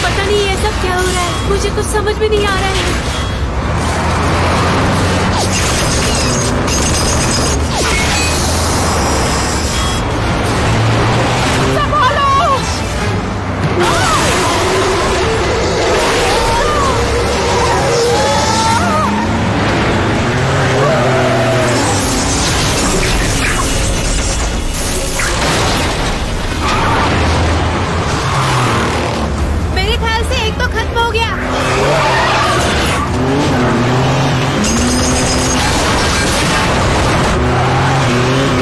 पता नहीं ये सब क्या हो रहा है, मुझे कुछ समझ में नहीं आ रहा है। मेरे ख्याल से एक तो खत्म हो गया।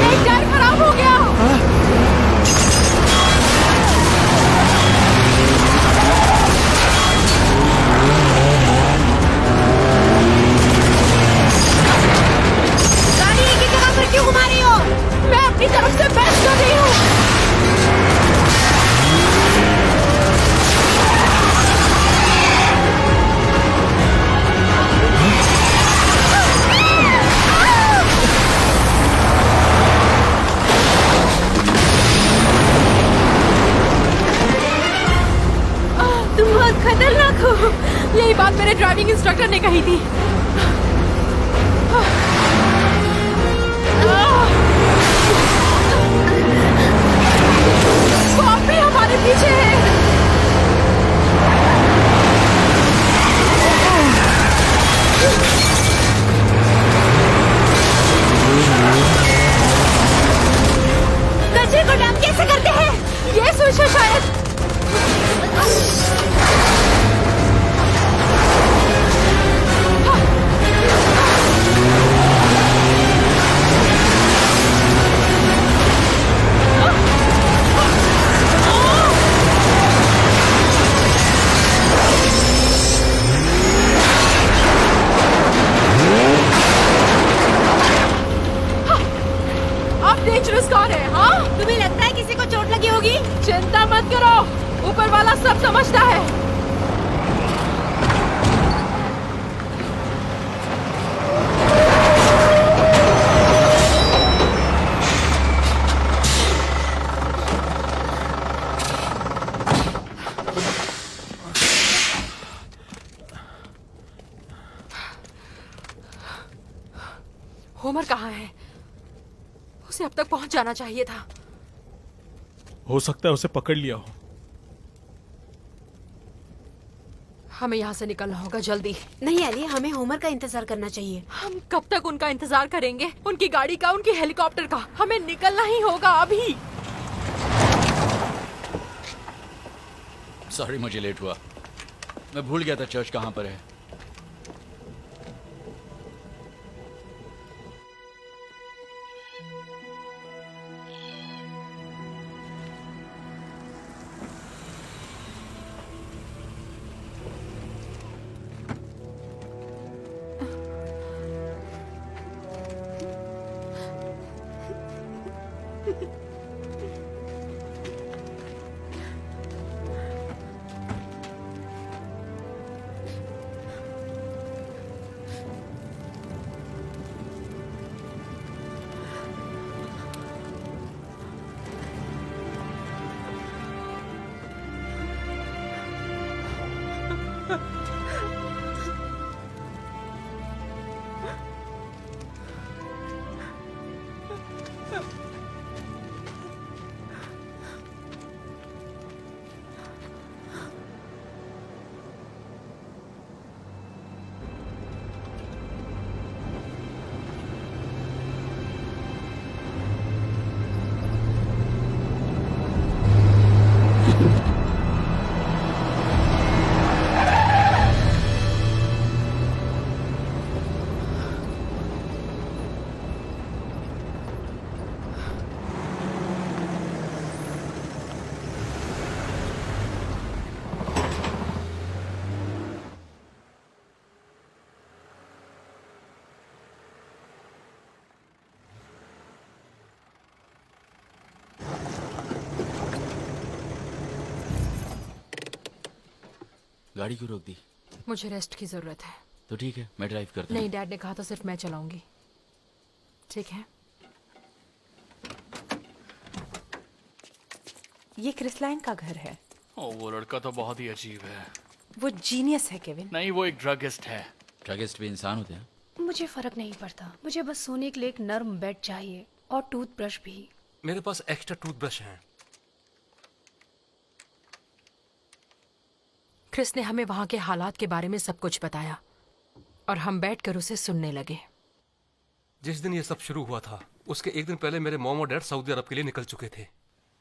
एक टायर खराब हो गया। गाड़ी एक ही जगह पर क्यों घुमा रही हो? मैं अपनी तरफ से बेस्ट कर रही हूँ। तुम बहुत खतरनाक हो। यही बात मेरे ड्राइविंग इंस्ट्रक्टर ने कही थी। वो अब भी हमारे पीछे है। कचरे को डंप कैसे करते हैं? ये स्विच है शायद। अब डेंजरस कौन है? हाँ, तुम्हें लगता है किसी को चोट लगी होगी? चिंता मत करो, ऊपर वाला सब समझता है। होमर कहाँ है? उसे अब तक पहुंच जाना चाहिए था। हो सकता है उसे पकड़ लिया हो। हमें यहाँ से निकलना होगा जल्दी। नहीं एली, हमें होमर का इंतजार करना चाहिए। हम कब तक उनका इंतजार करेंगे? उनकी गाड़ी का, उनकी हेलीकॉप्टर का। हमें निकलना ही होगा अभी। सॉरी, मुझे लेट हुआ। मैं भूल गया था चर्च कहाँ पर है। गाड़ी क्यों रोक दी? मुझे रेस्ट की जरूरत है। तो ठीक है, मैं ड्राइव करता हूँ। नहीं, डैड ने कहा था सिर्फ मैं चलाऊंगी। ठीक है। ये क्रिसलाइन का घर है। ओ, वो लड़का तो बहुत ही अजीब है। वो जीनियस है केविन। नहीं, वो एक ड्रगिस्ट है। ड्रगिस्ट भी इंसान होते हैं। मुझे फर्क नहीं पड़ता, मुझे बस सोने के लिए एक नर्म बेड चाहिए और टूथब्रश भी। मेरे पास एक्स्ट्रा टूथब्रश है। क्रिस ने हमें वहां के हालात के बारे में सब कुछ बताया और हम बैठकर उसे सुनने लगे। जिस दिन ये सब शुरू हुआ था उसके एक दिन पहले मेरे मॉम और डैड सऊदी अरब के लिए निकल चुके थे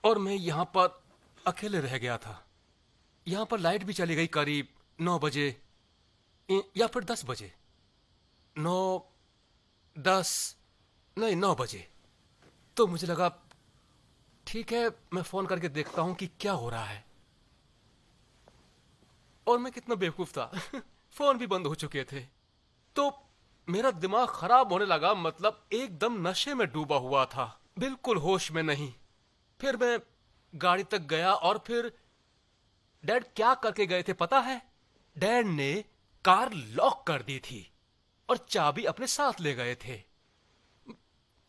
और मैं यहाँ पर अकेले रह गया था। यहाँ पर लाइट भी चली गई करीब 9 बजे या फिर 10 बजे। 9 बजे। तो मुझे लगा ठीक है, मैं फोन करके देखता हूं कि क्या हो रहा है। और मैं कितना बेवकूफ था फोन भी बंद हो चुके थे। तो मेरा दिमाग खराब होने लगा, मतलब एकदम नशे में डूबा हुआ था, बिल्कुल होश में नहीं। फिर मैं गाड़ी तक गया और फिर डैड क्या करके गए थे पता है? डैड ने कार लॉक कर दी थी और चाबी अपने साथ ले गए थे।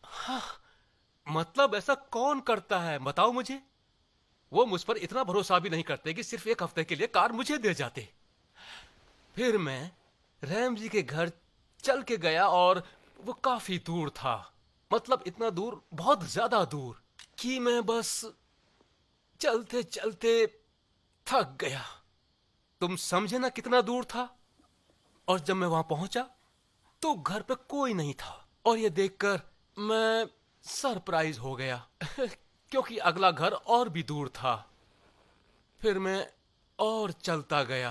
हाँ, मतलब ऐसा कौन करता है बताओ मुझे? वो मुझ पर इतना भरोसा भी नहीं करते कि सिर्फ एक हफ्ते के लिए कार मुझे दे जाते। फिर मैं रैमजी के घर चल के गया और वो काफी दूर था, मतलब इतना दूर, बहुत ज्यादा दूर कि मैं बस चलते चलते थक गया। तुम समझे ना कितना दूर था। और जब मैं वहां पहुंचा तो घर पे कोई नहीं था और ये देखकर मैं सरप्राइज हो गया क्योंकि अगला घर और भी दूर था। फिर मैं और चलता गया।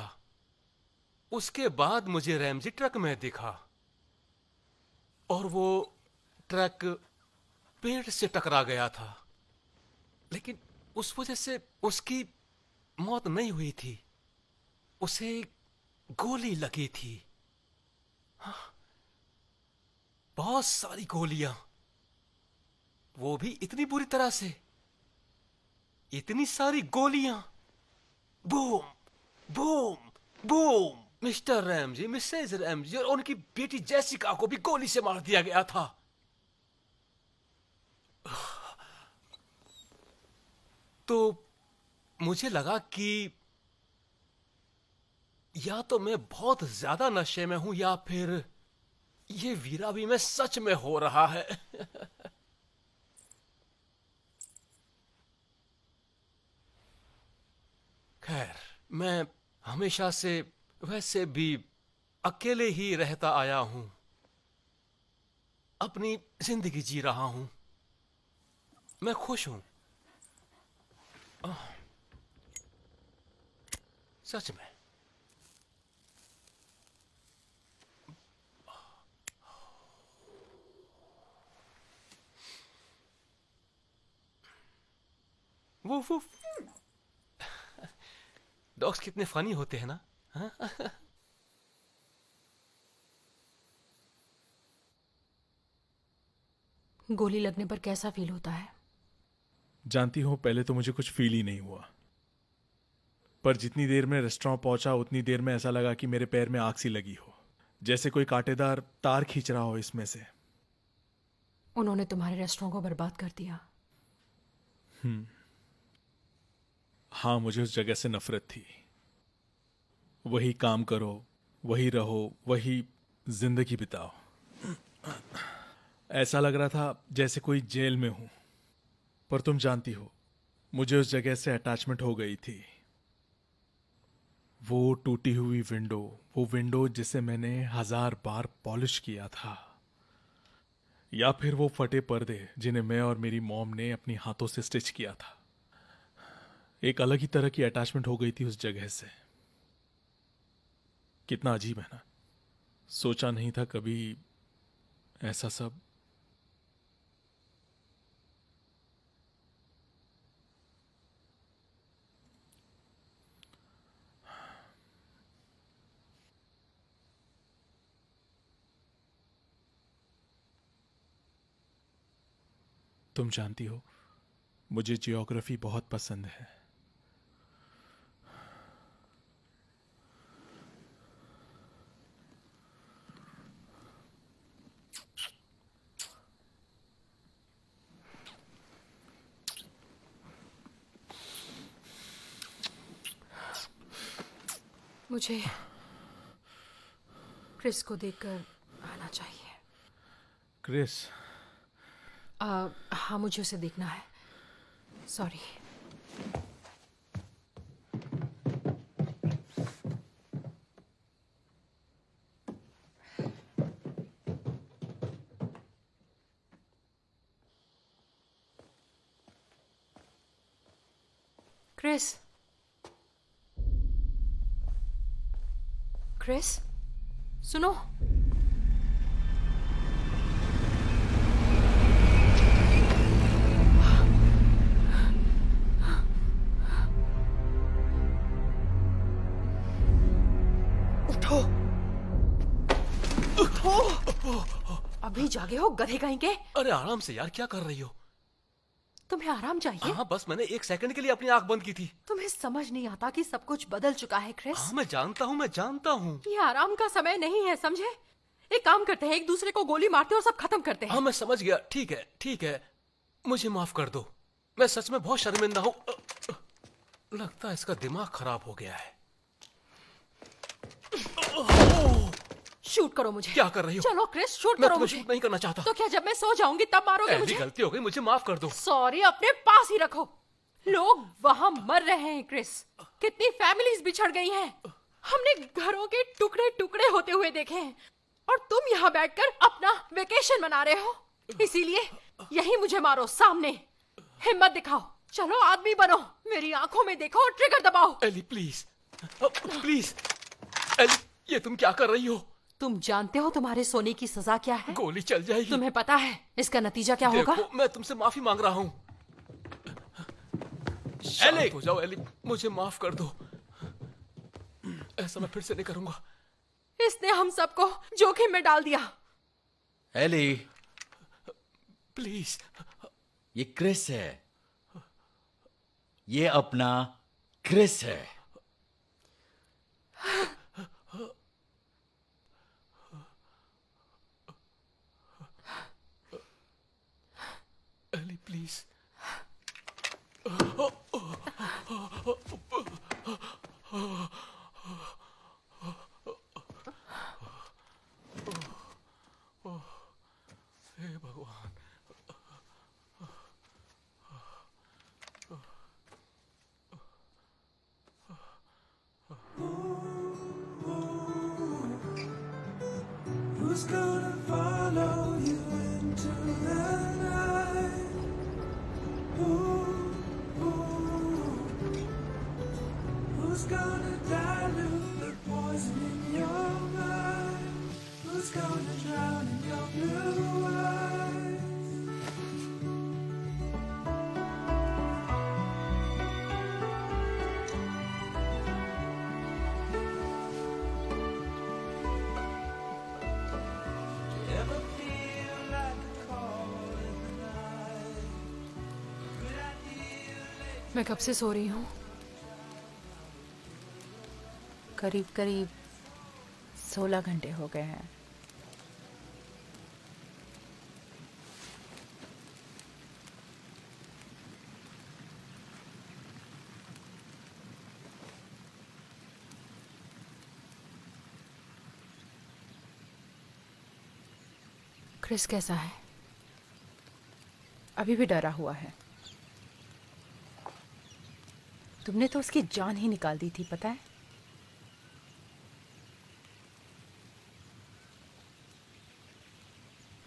उसके बाद मुझे रैमजी ट्रक में दिखा और वो ट्रक पेड़ से टकरा गया था, लेकिन उस वजह से उसकी मौत नहीं हुई थी, उसे गोली लगी थी। हाँ, बहुत सारी गोलियां, वो भी इतनी बुरी तरह से, इतनी सारी गोलियां। Boom boom boom. Mister Ramji, missus Ramji और उनकी बेटी जेसिका को भी गोली से मार दिया गया था। तो मुझे लगा कि या तो मैं बहुत ज्यादा नशे में हूं या फिर ये वीरा भी मैं सच में हो रहा है। खैर, मैं हमेशा से वैसे भी अकेले ही रहता आया हूं, अपनी जिंदगी जी रहा हूं, मैं खुश हूं। सच में। Woof woof. डॉग्स कितने फनी होते हैं ना। हाँ? गोली लगने पर कैसा फील होता है? जानती हो, पहले तो मुझे कुछ फील ही नहीं हुआ, पर जितनी देर में रेस्टोरेंट पहुंचा उतनी देर में ऐसा लगा कि मेरे पैर में आग सी लगी हो, जैसे कोई कांटेदार तार खींच रहा हो इसमें से। उन्होंने तुम्हारे रेस्टोरेंट को बर्बाद कर दिया। हाँ, मुझे उस जगह से नफरत थी। वही काम करो, वही रहो, वही जिंदगी बिताओ। ऐसा लग रहा था जैसे कोई जेल में हूं। पर तुम जानती हो, मुझे उस जगह से अटैचमेंट हो गई थी। वो टूटी हुई विंडो, वो विंडो जिसे मैंने 1000 बार पॉलिश किया था, या फिर वो फटे पर्दे जिन्हें मैं और मेरी मॉम ने अपनी हाथों से स्टिच किया था। एक अलग ही तरह की अटैचमेंट हो गई थी उस जगह से। कितना अजीब है ना, सोचा नहीं था कभी ऐसा सब। तुम जानती हो, मुझे जियोग्राफी बहुत पसंद है। मुझे क्रिस को देखकर आना चाहिए। क्रिस, हाँ, मुझे उसे देखना है। सॉरी। क्रिस, क्रिस, सुनो। उठो, उठो। अभी जागे हो गधे कहीं के? अरे आराम से यार, क्या कर रही हो? तुम्हें आराम चाहिए? हाँ, बस मैंने 1 सेकंड के लिए अपनी आंख बंद की थी। तुम्हें समझ नहीं आता कि सब कुछ बदल चुका है क्रिस? हाँ, मैं जानता हूँ, मैं जानता हूँ। ये आराम का समय नहीं है, समझे? एक काम करते हैं, एक दूसरे को गोली मारते हैं और सब खत्म करते हैं। हाँ, मैं समझ गया। ठीक है, ठीक है, मुझे माफ कर दो। मैं सच में बहुत शर्मिंदा हूँ। लगता है इसका दिमाग खराब हो गया है। शूट करो मुझे। क्या कर रही हो? चलो क्रिस, शूट मैं करो तुम्हें मुझे। शूट नहीं करना चाहता। तो क्या जब मैं सो जाऊंगी तब मारोगे ऐसी मुझे? गलती हो गई, मुझे माफ कर दो। सॉरी, अपने पास ही रखो। लोग वहां मर रहे हैं क्रिस। कितनी फैमिलीज बिछड़ गई हैं। हमने घरों के टुकड़े टुकड़े होते हुए देखे हैं और तुम यहाँ बैठकर अपना वेकेशन मना रहे हो। इसीलिए यही मुझे मारो, सामने। हिम्मत दिखाओ, चलो आदमी बनो, मेरी आंखों में देखो और ट्रिगर दबाओ। Eli please, please. एली, ये तुम क्या कर रही हो? तुम जानते हो तुम्हारे सोने की सजा क्या है? गोली चल जाएगी। तुम्हें पता है इसका नतीजा क्या होगा? देखो, मैं तुमसे माफी मांग रहा हूँ। शांत हो जाओ एली, मुझे माफ कर दो। ऐसा मैं फिर से नहीं करूंगा। इसने हम सबको जोखिम में डाल दिया। Eli, please. ये क्रिस है, ये अपना क्रिस है। Eli please. हे भगवान। Who's gonna follow you into the night? Who's gonna dilute the poison in your mind? Who's gonna drown in your blue eyes? Ever feel like a call in the night? Could I hear मैं कब से सो रही हूँ? करीब करीब 16 घंटे हो गए हैं। क्रिस कैसा है? अभी भी डरा हुआ है। तुमने तो उसकी जान ही निकाल दी थी, पता है?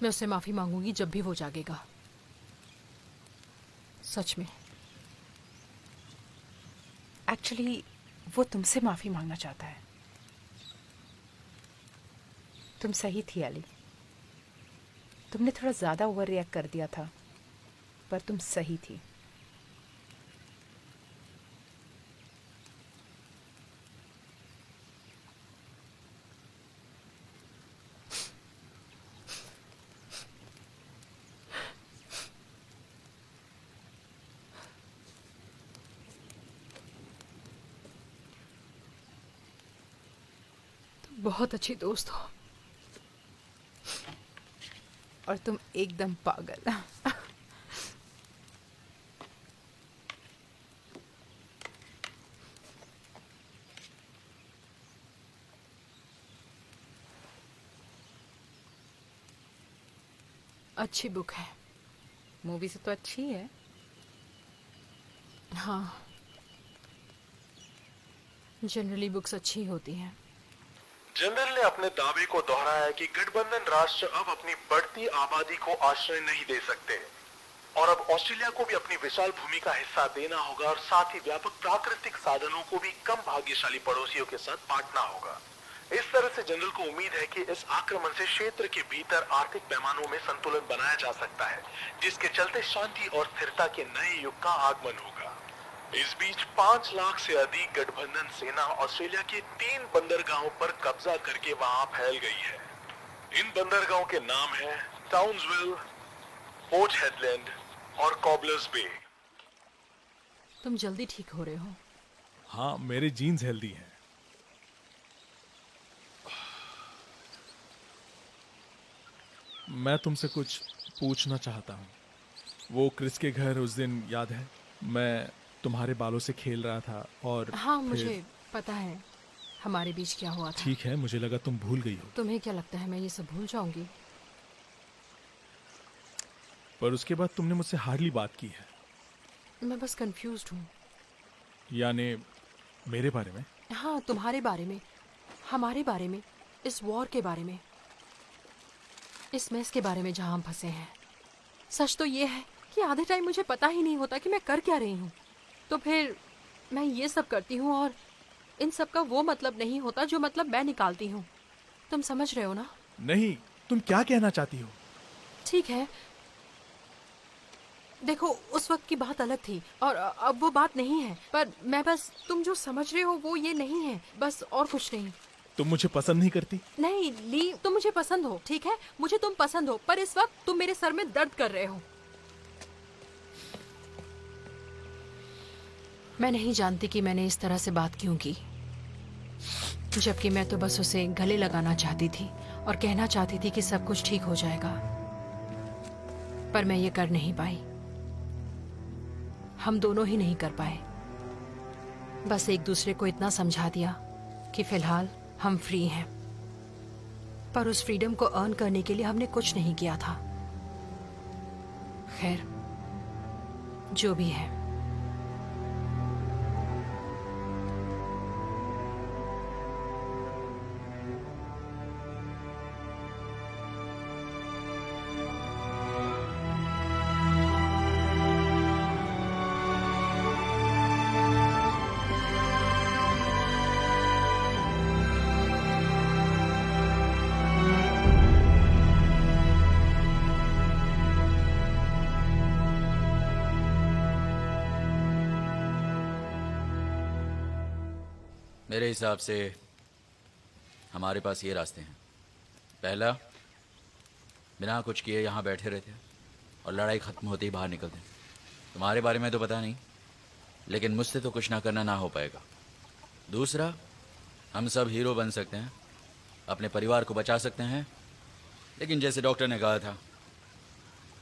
मैं उससे माफी मांगूंगी जब भी वो जागेगा। सच में। एक्चुअली वो तुमसे माफी मांगना चाहता है। तुम सही थी एली। तुमने थोड़ा ज्यादा ओवर रिएक्ट कर दिया था, पर तुम सही थी। तुम बहुत अच्छी दोस्त हो। और तुम एकदम पागल। अच्छी बुक है। मूवी से तो अच्छी है। हाँ, जनरली बुक्स अच्छी होती हैं। जनरल ने अपने दावे को दोहराया कि गठबंधन राष्ट्र अब अपनी बढ़ती आबादी को आश्रय नहीं दे सकते और अब ऑस्ट्रेलिया को भी अपनी विशाल भूमि का हिस्सा देना होगा और साथ ही व्यापक प्राकृतिक साधनों को भी कम भाग्यशाली पड़ोसियों के साथ बांटना होगा। इस तरह से जनरल को उम्मीद है कि इस आक्रमण से क्षेत्र के भीतर आर्थिक पैमानों में संतुलन बनाया जा सकता है, जिसके चलते शांति और स्थिरता के नए युग का आगमन होगा। इस बीच 5 लाख से अधिक गठबंधन सेना ऑस्ट्रेलिया के 3 बंदरगाहों पर कब्जा करके वहां फैल गई है। इन बंदरगाहों के नाम हैं टाउन्सविल, पोर्ट हेडलैंड और कॉबलर्स बे। तुम जल्दी ठीक हो रहे हो? हाँ, मेरे जीन्स हेल्दी हैं। मैं तुमसे कुछ पूछना चाहता हूँ। वो क्रिस के घर उस दिन याद है? मैं तुम्हारे बालों से खेल रहा था और हाँ, मुझे पता है हमारे बीच क्या हुआ था। ठीक है, मुझे लगा तुम भूल गई हो। तुम्हें क्या लगता है मैं ये सब भूल जाऊंगी? पर उसके बाद तुमने मुझसे हार्डली बात की है। मैं बस कंफ्यूज्ड हूँ। यानी मेरे बारे में? हाँ, तुम्हारे बारे में, हमारे बारे में, इस वॉर के बारे में, इस मेस के बारे में जहाँ हम फंसे हैं। सच तो ये है कि आधे टाइम मुझे पता ही नहीं होता कि मैं कर क्या रही हूँ। तो फिर मैं ये सब करती हूँ और इन सब का वो मतलब नहीं होता जो मतलब मैं निकालती हूँ। तुम समझ रहे हो ना? नहीं, तुम क्या कहना चाहती हो? ठीक है, देखो उस वक्त की बात अलग थी और अब वो बात नहीं है, पर मैं बस, तुम जो समझ रहे हो वो ये नहीं है, बस, और कुछ नहीं। तुम मुझे पसंद नहीं करती? नहीं ली, तुम मुझे पसंद हो, ठीक है, मुझे तुम पसंद हो, पर इस वक्त तुम मेरे सर में दर्द कर रहे हो। मैं नहीं जानती कि मैंने इस तरह से बात क्यों की, जबकि मैं तो बस उसे गले लगाना चाहती थी और कहना चाहती थी कि सब कुछ ठीक हो जाएगा, पर मैं ये कर नहीं पाई। हम दोनों ही नहीं कर पाए। बस एक दूसरे को इतना समझा दिया कि फिलहाल हम फ्री हैं, पर उस फ्रीडम को अर्न करने के लिए हमने कुछ नहीं किया था। खैर, जो भी है। मेरे हिसाब से हमारे पास ये रास्ते हैं। पहला, बिना कुछ किए यहाँ बैठे रहते और लड़ाई खत्म होते ही बाहर निकलते। तुम्हारे बारे में तो पता नहीं, लेकिन मुझसे तो कुछ ना करना ना हो पाएगा। दूसरा, हम सब हीरो बन सकते हैं, अपने परिवार को बचा सकते हैं, लेकिन जैसे डॉक्टर ने कहा था,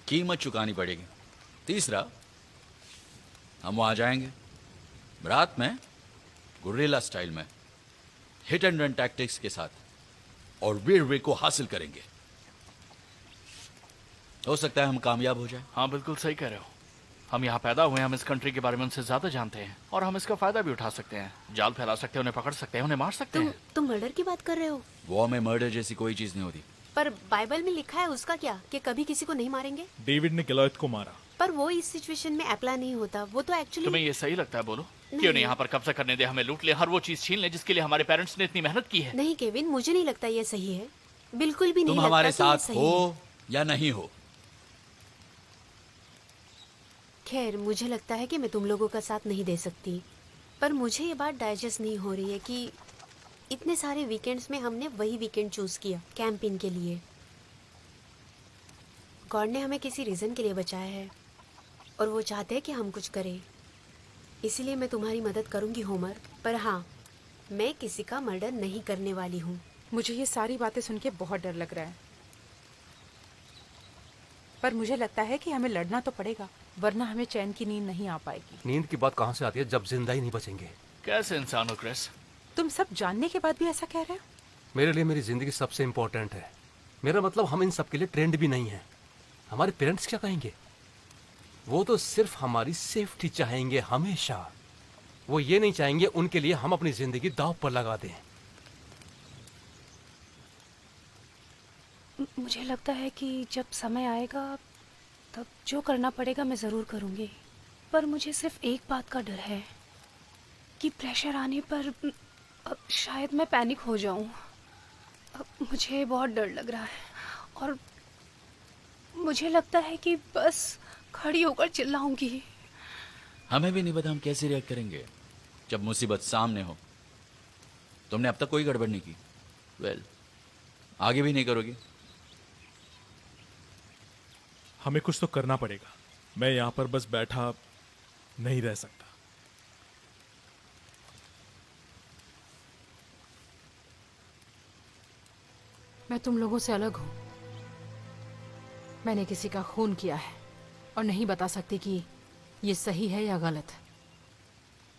कीमत चुकानी पड़ेगी। तीसरा, हम वहाँ जाएंगे रात में गुरिल्ला स्टाइल में, हिट एंड रन टैक्टिक्स के साथ, और वीर को हासिल करेंगे। हो सकता है हम कामयाब हो जाए। हाँ, बिल्कुल सही कह रहे हो। हम यहाँ पैदा हुए हैं, हम इस कंट्री के बारे में उनसे ज्यादा जानते हैं और हम इसका फायदा भी उठा सकते हैं। जाल फैला सकते हैं, उन्हें पकड़ सकते हैं, उन्हें मार सकते हैं। तुम मर्डर की बात कर रहे हो? वॉर में मर्डर जैसी कोई चीज नहीं होती। पर बाइबल में लिखा है उसका क्या, कि कभी किसी को नहीं मारेंगे? डेविड ने गलौत को मारा। पर वो इस सिचुएशन में अप्लाई नहीं होता। वो तो एक्चुअली तुम्हें ये सही लगता है? बोलो, क्यों नहीं यहाँ पर कब्जा करने दे, हमें लूट ले, हर वो चीज छीन ले जिसके लिए हमारे पेरेंट्स ने इतनी मेहनत की है। नहीं केविन, मुझे नहीं लगता ये सही है, बिल्कुल भी नहीं। तुम हमारे साथ हो या नहीं हो? खैर, मुझे लगता है कि मैं तुम लोगों का साथ नहीं दे सकती, पर मुझे ये बात डाइजेस्ट नहीं हो रही है कि इतने सारे वीकेंड्स में हमने वही वीकेंड चूज किया कैंपिंग के लिए। गॉड ने हमें किसी रीजन के लिए बचाया है और वो चाहते हैं कि हम कुछ करें। इसीलिए मैं तुम्हारी मदद करूंगी होमर, पर हाँ, मैं किसी का मर्डर नहीं करने वाली हूँ। मुझे ये सारी बातें सुन के बहुत डर लग रहा है, पर मुझे लगता है कि हमें लड़ना तो पड़ेगा, वरना हमें चैन की नींद नहीं आ पाएगी। नींद की बात कहाँ से आती है जब जिंदा ही नहीं बचेंगे? कैसे इंसान हो क्रिस? तुम सब जानने के बाद भी ऐसा कह रहे हो? मेरे लिए मेरी जिंदगी सबसे इम्पोर्टेंट है। मेरा मतलब हम इन सब के लिए ट्रेंड भी नहीं है। हमारे पेरेंट्स क्या कहेंगे? वो तो सिर्फ हमारी सेफ्टी चाहेंगे हमेशा। वो ये नहीं चाहेंगे उनके लिए हम अपनी जिंदगी दांव पर लगा दें। मुझे लगता है कि जब समय आएगा तब जो करना पड़ेगा मैं ज़रूर करूँगी। पर मुझे सिर्फ एक बात का डर है कि प्रेशर आने पर अब शायद मैं पैनिक हो जाऊं। अब मुझे बहुत डर लग रहा है और मुझे लगता है कि बस खड़ी होकर चिल्लाऊंगी। हमें भी नहीं पता हम कैसे रिएक्ट करेंगे जब मुसीबत सामने हो। तुमने अब तक कोई गड़बड़ नहीं की। वेल, आगे भी नहीं करोगी। हमें कुछ तो करना पड़ेगा। मैं यहां पर बस बैठा नहीं रह सकता। मैं तुम लोगों से अलग हूं। मैंने किसी का खून किया है और नहीं बता सकती कि ये सही है या गलत।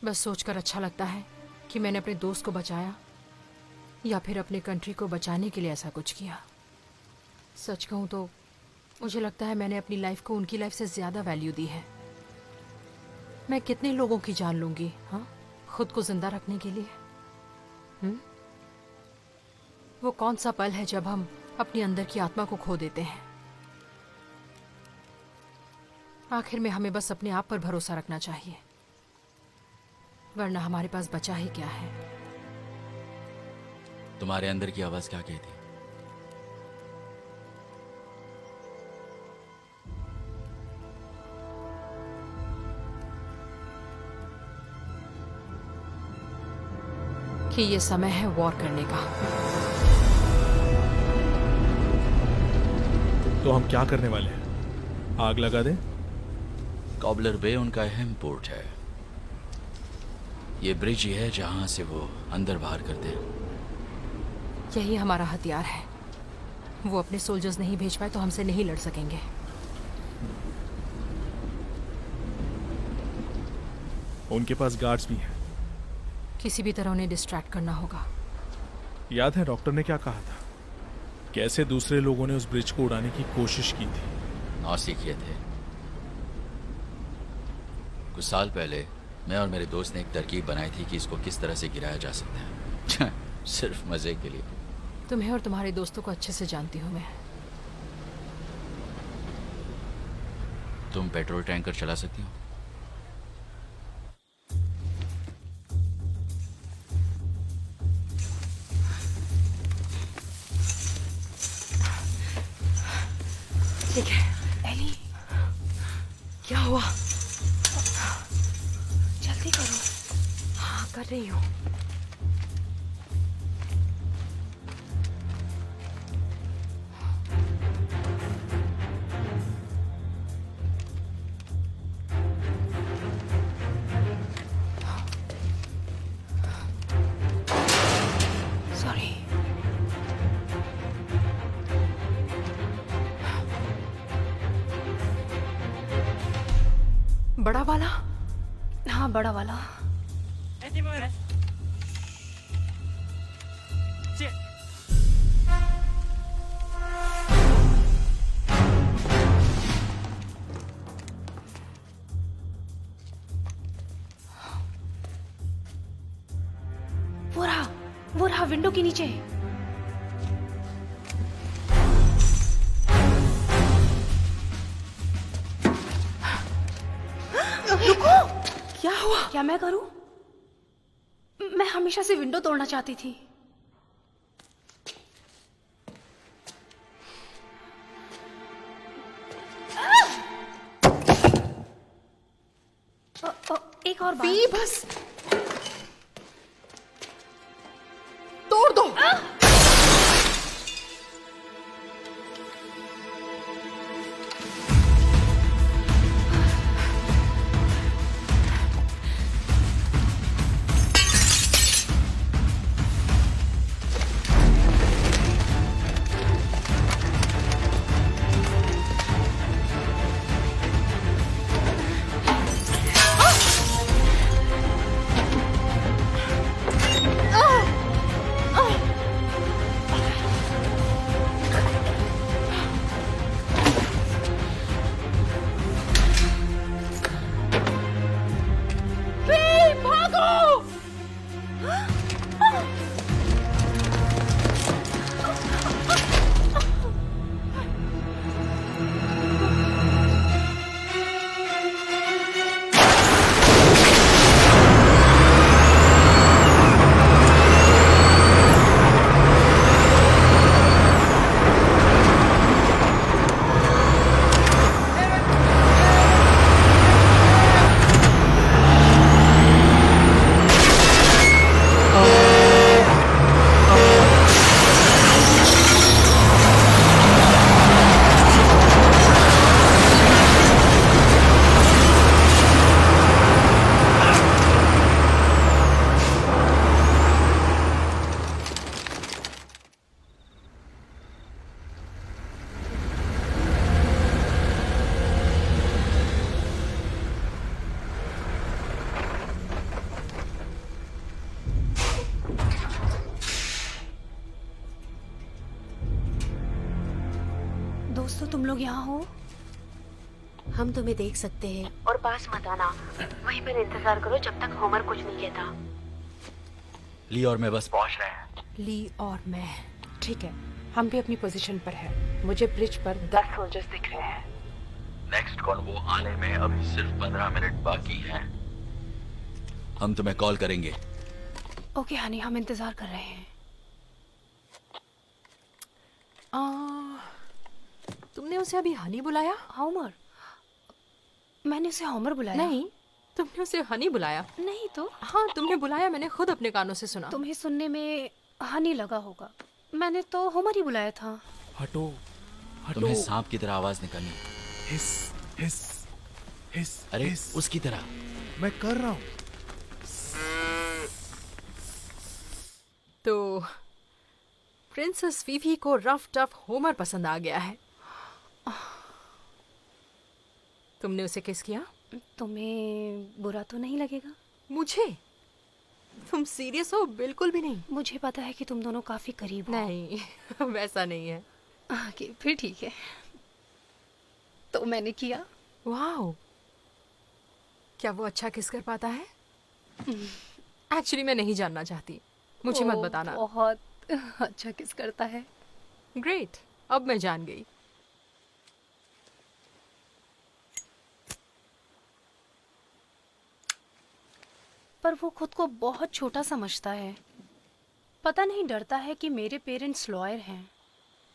बस सोचकर अच्छा लगता है कि मैंने अपने दोस्त को बचाया या फिर अपने कंट्री को बचाने के लिए ऐसा कुछ किया। सच कहूं तो मुझे लगता है मैंने अपनी लाइफ को उनकी लाइफ से ज्यादा वैल्यू दी है। मैं कितने लोगों की जान लूंगी, हाँ, खुद को जिंदा रखने के लिए? वो कौन सा पल है जब हम अपनी अंदर की आत्मा को खो देते हैं? आखिर में हमें बस अपने आप पर भरोसा रखना चाहिए, वरना हमारे पास बचा ही क्या है। तुम्हारे अंदर की आवाज क्या कहती? कि ये समय है वॉर करने का। तो हम क्या करने वाले हैं? आग लगा दें? कॉबलर बे उनका अहम पोर्ट है। ये ब्रिज ही है जहां से वो अंदर बाहर करते हैं। यही हमारा हथियार है। वो अपने सोल्जर्स नहीं भेज पाए तो हमसे नहीं लड़ सकेंगे। उनके पास गार्ड्स भी हैं। किसी भी तरह उन्हें डिस्ट्रैक्ट करना होगा। याद है डॉक्टर ने क्या कहा था? कैसे दूसरे लोगों ने उस ब्रिज को उड़ाने की कोशिश की थी। नौसी किए थे। कुछ साल पहले मैं और मेरे दोस्त ने एक तरकीब बनाई थी कि इसको किस तरह से गिराया जा सकता है। सिर्फ मजे के लिए। तुम्हें और तुम्हारे दोस्तों को अच्छे से जानती हूँ मैं। तुम पेट्रोल टैंकर चला सकती हो? ठीक है। एली, क्या हुआ? जल्दी करो। हाँ, कर रही हूँ। सॉरी। बड़ा वाला? हाँ, बड़ा वाला। वो रहा विंडो के नीचे। रुको। क्या हुआ? क्या मैं करूं? मैं हमेशा से विंडो तोड़ना चाहती थी। एक और बात। बस तोड़ दो। तो तुम लोग यहाँ हो? हम तुम्हें देख सकते हैं और पास मत आना। वहीं पर इंतजार करो जब तक होमर कुछ नहीं कहता। ली और मैं बस पहुंच रहे हैं। ली और मैं, ठीक है, हम भी अपनी पोजीशन पर है। मुझे ब्रिज पर 10 सोल्जर्स दिख रहे हैं। नेक्स्ट कॉन्वो आने में अभी सिर्फ 15 मिनट बाकी हैं। हम तुम्हें कॉल करेंगे। ओके हनी, हम इंतजार कर रहे हैं। तुमने उसे अभी हनी बुलाया? होमर? मैंने उसे होमर बुलाया? नहीं, तुमने उसे हनी बुलाया। नहीं तो। हाँ, तुमने बुलाया, मैंने खुद अपने कानों से सुना। तुम्हें सुनने में हनी लगा होगा, मैंने तो होमर ही बुलाया था। हटो हटो। तुम्हें सांप की तरह आवाज निकालनी। हिस हिस हिस। अरे हिस। उसकी तरह। मैं कर रहा हूँ। तो प्रिंसेस फीफी को रफ टफ होमर पसंद आ गया है। तुमने उसे किस किया? तुम्हें बुरा तो नहीं लगेगा? मुझे? तुम सीरियस हो? बिल्कुल भी नहीं। मुझे पता है कि तुम दोनों काफी करीब हो। नहीं, वैसा नहीं है। ओके, फिर ठीक है। तो मैंने किया। वाह, क्या वो अच्छा किस कर पाता है? एक्चुअली मैं नहीं जानना चाहती, मुझे मत बताना। बहुत अच्छा किस करता है। ग्रेट, अब मैं जान गई। पर वो खुद को बहुत छोटा समझता है। पता नहीं डरता है कि मेरे पेरेंट्स लॉयर हैं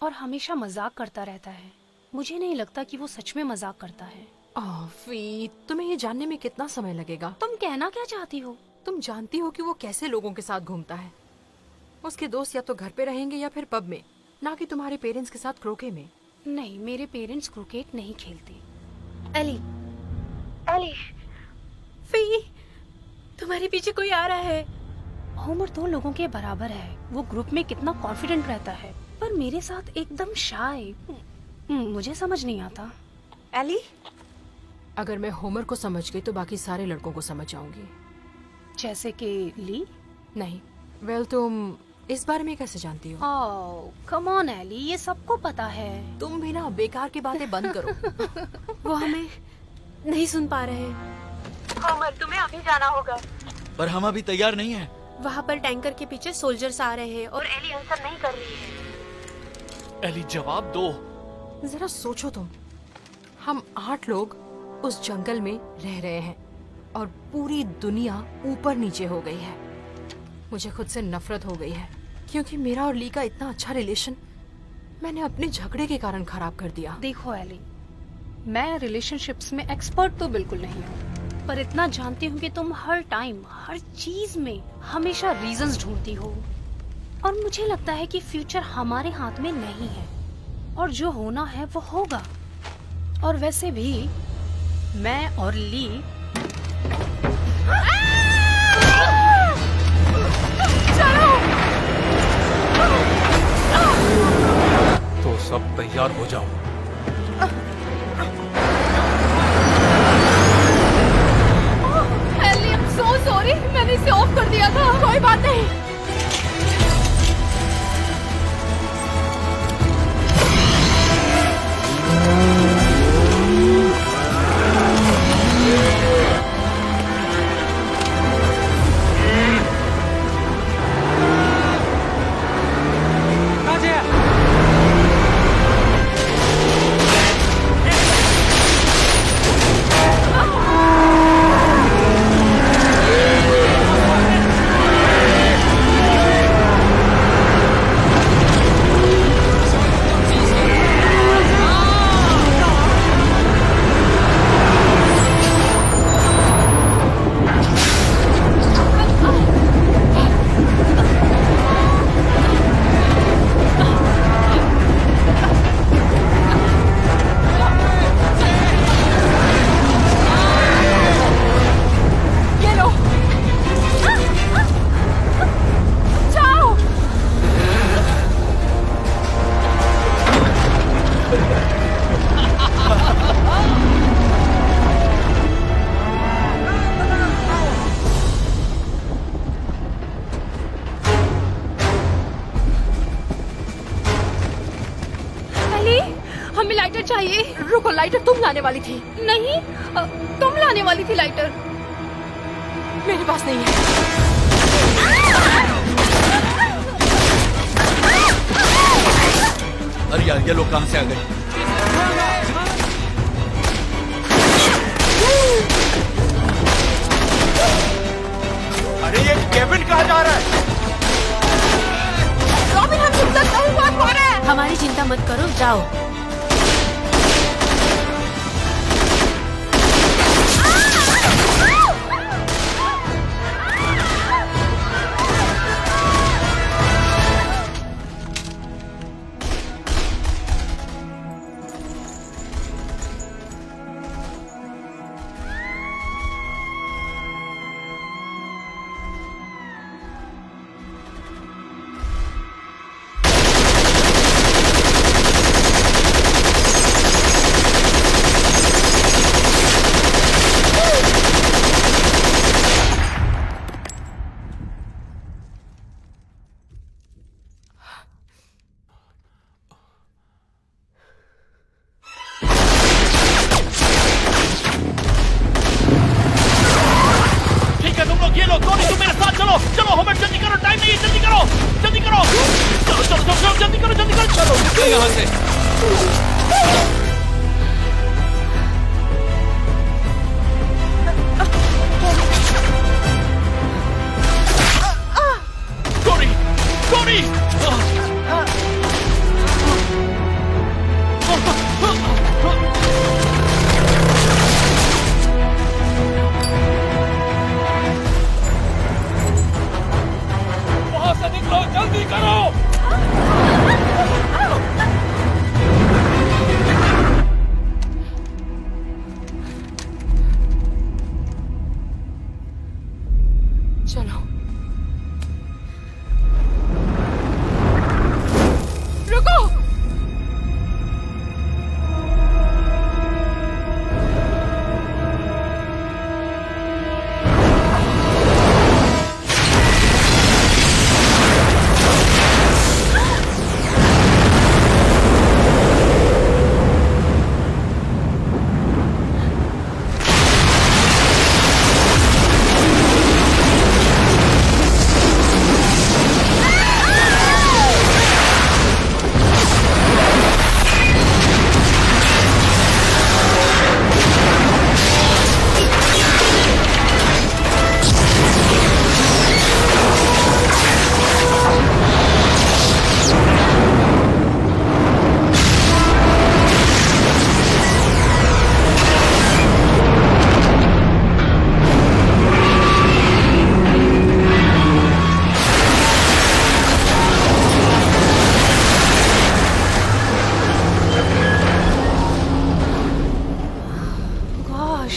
और हमेशा मजाक करता रहता है। मुझे नहीं लगता कि वो सच में मजाक करता है। फी, तुम्हें ये जानने में कितना समय लगेगा? तुम कहना क्या चाहती हो? तुम जानती हो कि वो कैसे लोगों के साथ घूमता है। उसके दोस्त या तो घर पे रहेंगे या फिर पब में, ना कि तुम्हारे पेरेंट्स के साथ क्रोके में। नहीं, मेरे पेरेंट्स क्रिकेट नहीं खेलते। एली, एली, फी, तुम्हारे पीछे कोई आ रहा है। होमर 2 लोगों के बराबर है। वो ग्रुप में कितना कॉन्फिडेंट रहता है, पर मेरे साथ एकदम शाय। मुझे समझ नहीं आता। एली, अगर मैं होमर को समझ गई तो बाकी सारे लड़कों को समझ जाऊंगी। जैसे कि ली? नहीं। वेल, तुम इस बारे में कैसे जानती हो? ओह कम ऑन एली, ये सबको पता है। तुम भी ना बेकार की बातें बंद करो। वो हमें नहीं सुन पा रहे। होमर, तुम्हें अभी जाना होगा। पर हम अभी तैयार नहीं हैं। वहाँ पर टैंकर के पीछे सोल्जर्स आ रहे हैं और एली आंसर नहीं कर रही है। एली, जवाब दो। जरा सोचो तुम, हम 8 लोग उस जंगल में रह रहे हैं और पूरी दुनिया ऊपर नीचे हो गई है। मुझे खुद से नफरत हो गई है क्योंकि मेरा और ली का इतना अच्छा रिलेशन मैंने अपने झगड़े के कारण खराब कर दिया। देखो एली, मैं रिलेशनशिप्स में एक्सपर्ट तो बिल्कुल नहीं हूँ, पर इतना जानती हूँ कि तुम हर टाइम हर चीज में हमेशा रीजंस ढूंढती हो। और मुझे लगता है कि फ्यूचर हमारे हाथ में नहीं है और जो होना है वो होगा। और वैसे भी मैं और ली तो सब तैयार हो जाओ। एली, I'm so sorry, मैंने इसे ऑफ कर दिया था। कोई बात नहीं। रुको, लाइटर तुम लाने वाली थी। नहीं, तुम लाने वाली थी लाइटर। मेरे पास नहीं है। अरे यार, ये लोग कहाँ से आ गए? अरे ये केविन कहाँ जा रहा है? रॉबिन, हम तुम तक नहीं पहुंच पा रहे हैं। हमारी चिंता मत करो, जाओ। ठीक है तुम लोग, ये लो, कोनी तुम मेरे साथ चलो। चलो हमें जल्दी करो, टाइम नहीं है, जल्दी करो, जल्दी करो। चलो चलो चलो चलो, जल्दी करो, जल्दी करो। चलो निकलो यहाँ से। कोनी, कोनी। वहां से निकलो, जल्दी करो। चलो, रुको। गॉश,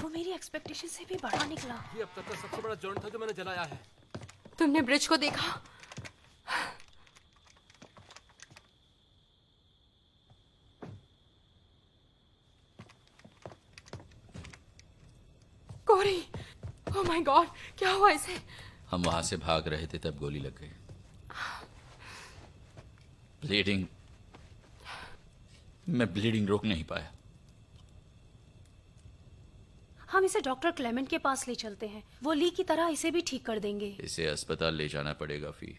वो मेरी एक्सपेक्टेशन से भी बड़ा निकला। ये अब तक का सबसे बड़ा जॉइंट था जो मैंने जलाया है। तुमने ब्रिज को देखा? कोरी, ओह माय गॉड, क्या हुआ इसे? हम वहां से भाग रहे थे तब गोली लग गई। ब्लीडिंग, मैं ब्लीडिंग रोक नहीं पाया। हम इसे डॉक्टर क्लेमेंट के पास ले चलते हैं, वो ली की तरह इसे भी ठीक कर देंगे। इसे अस्पताल ले जाना पड़ेगा फी।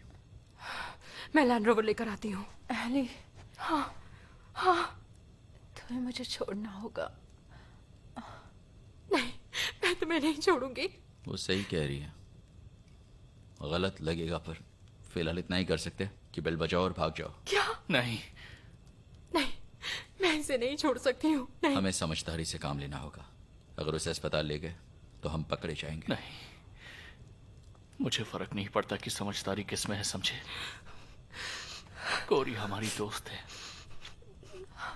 मैं लैंड रोवर लेकर आती हूँ। एली, हाँ हाँ। तुम्हें मुझे छोड़ना होगा। नहीं, मैं तुम्हें नहीं छोड़ूंगी। वो सही कह रही है, गलत लगेगा पर फिलहाल इतना ही कर सकते कि बेल बजाओ और भाग जाओ। क्या? नहीं नहीं, मैं इसे नहीं छोड़ सकती हूँ। नहीं। हमें समझदारी से काम लेना होगा। अगर उसे अस्पताल ले गए तो हम पकड़े जाएंगे। नहीं, मुझे फर्क नहीं पड़ता कि समझदारी किस में है, समझे? कोरी हमारी दोस्त है,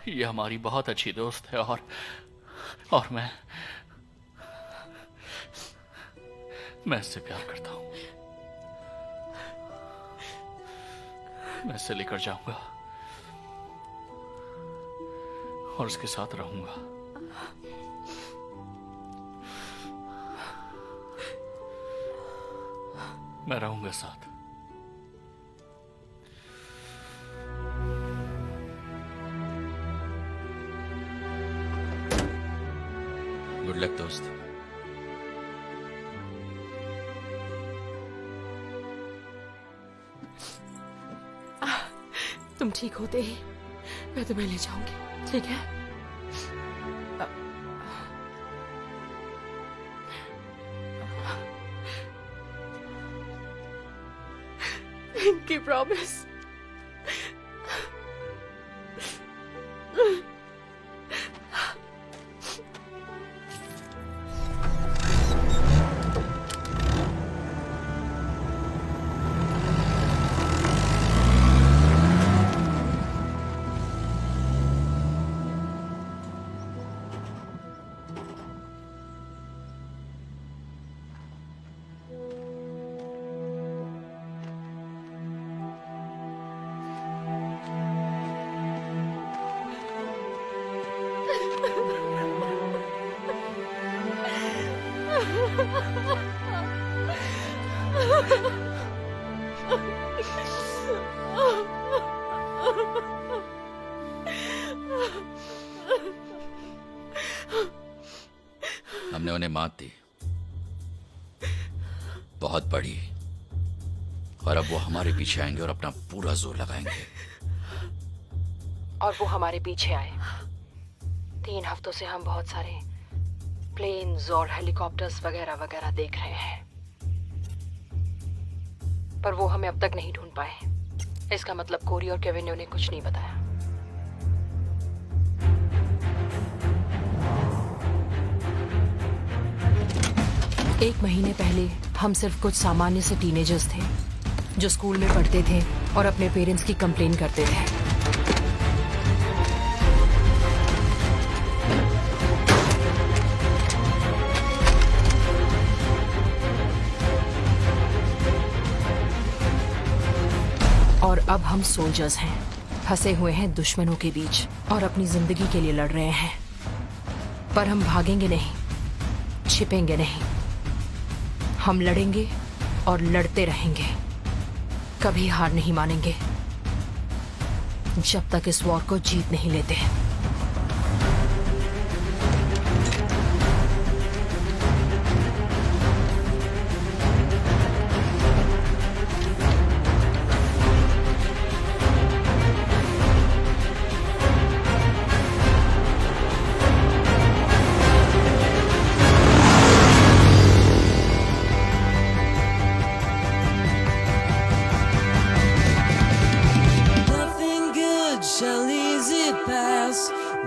ये हमारी बहुत अच्छी दोस्त है, और मैं इससे प्यार करता हूं। मैं इसे लेकर जाऊंगा और उसके साथ रहूंगा। मैं रहूंगा साथ। गुड लक दोस्त। तुम ठीक होते ही मैं तुम्हें ले जाऊंगी, ठीक है? की प्रॉमिस। हमने उन्हें मात दी, बहुत बड़ी, और अब वो हमारे पीछे आएंगे और अपना पूरा जोर लगाएंगे। और वो हमारे पीछे आए। 3 हफ्तों से हम बहुत सारे प्लेन्स और हेलीकॉप्टर्स वगैरह वगैरह देख रहे हैं, पर वो हमें अब तक नहीं ढूंढ पाए। इसका मतलब कोरी और केविन ने उन्हें कुछ नहीं बताया। एक महीने पहले हम सिर्फ कुछ सामान्य से टीनेजर्स थे जो स्कूल में पढ़ते थे और अपने पेरेंट्स की कंप्लेन करते थे। और अब हम सोल्जर्स हैं, फंसे हुए हैं दुश्मनों के बीच और अपनी जिंदगी के लिए लड़ रहे हैं। पर हम भागेंगे नहीं, छिपेंगे नहीं, हम लड़ेंगे और लड़ते रहेंगे, कभी हार नहीं मानेंगे जब तक इस वॉर को जीत नहीं लेते।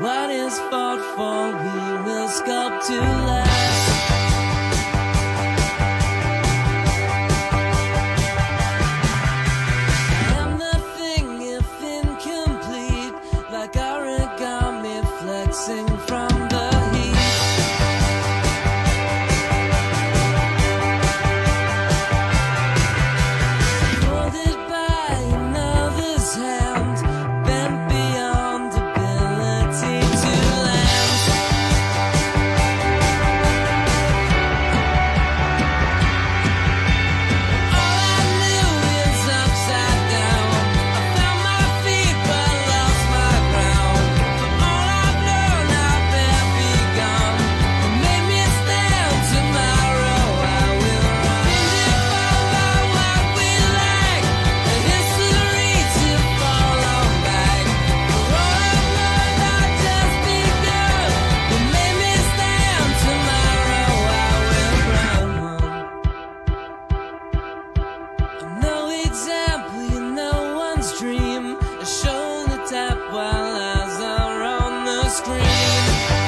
What is fought for, we will sculpt to last. I am nothing if incomplete, like origami flexing from the heat. Folded by another's hand, bent beyond ability to land. All I knew is upside down. I found my feet but lost my ground. For all I've learned, I've been begun. It made me stand tomorrow. I will run. Define by what we lack, the history to follow back. For all I've learned, I've just begun. It made me stand tomorrow. I will run. I'm no example, you're no one's dream. A shoulder tap while eyes are on the screen.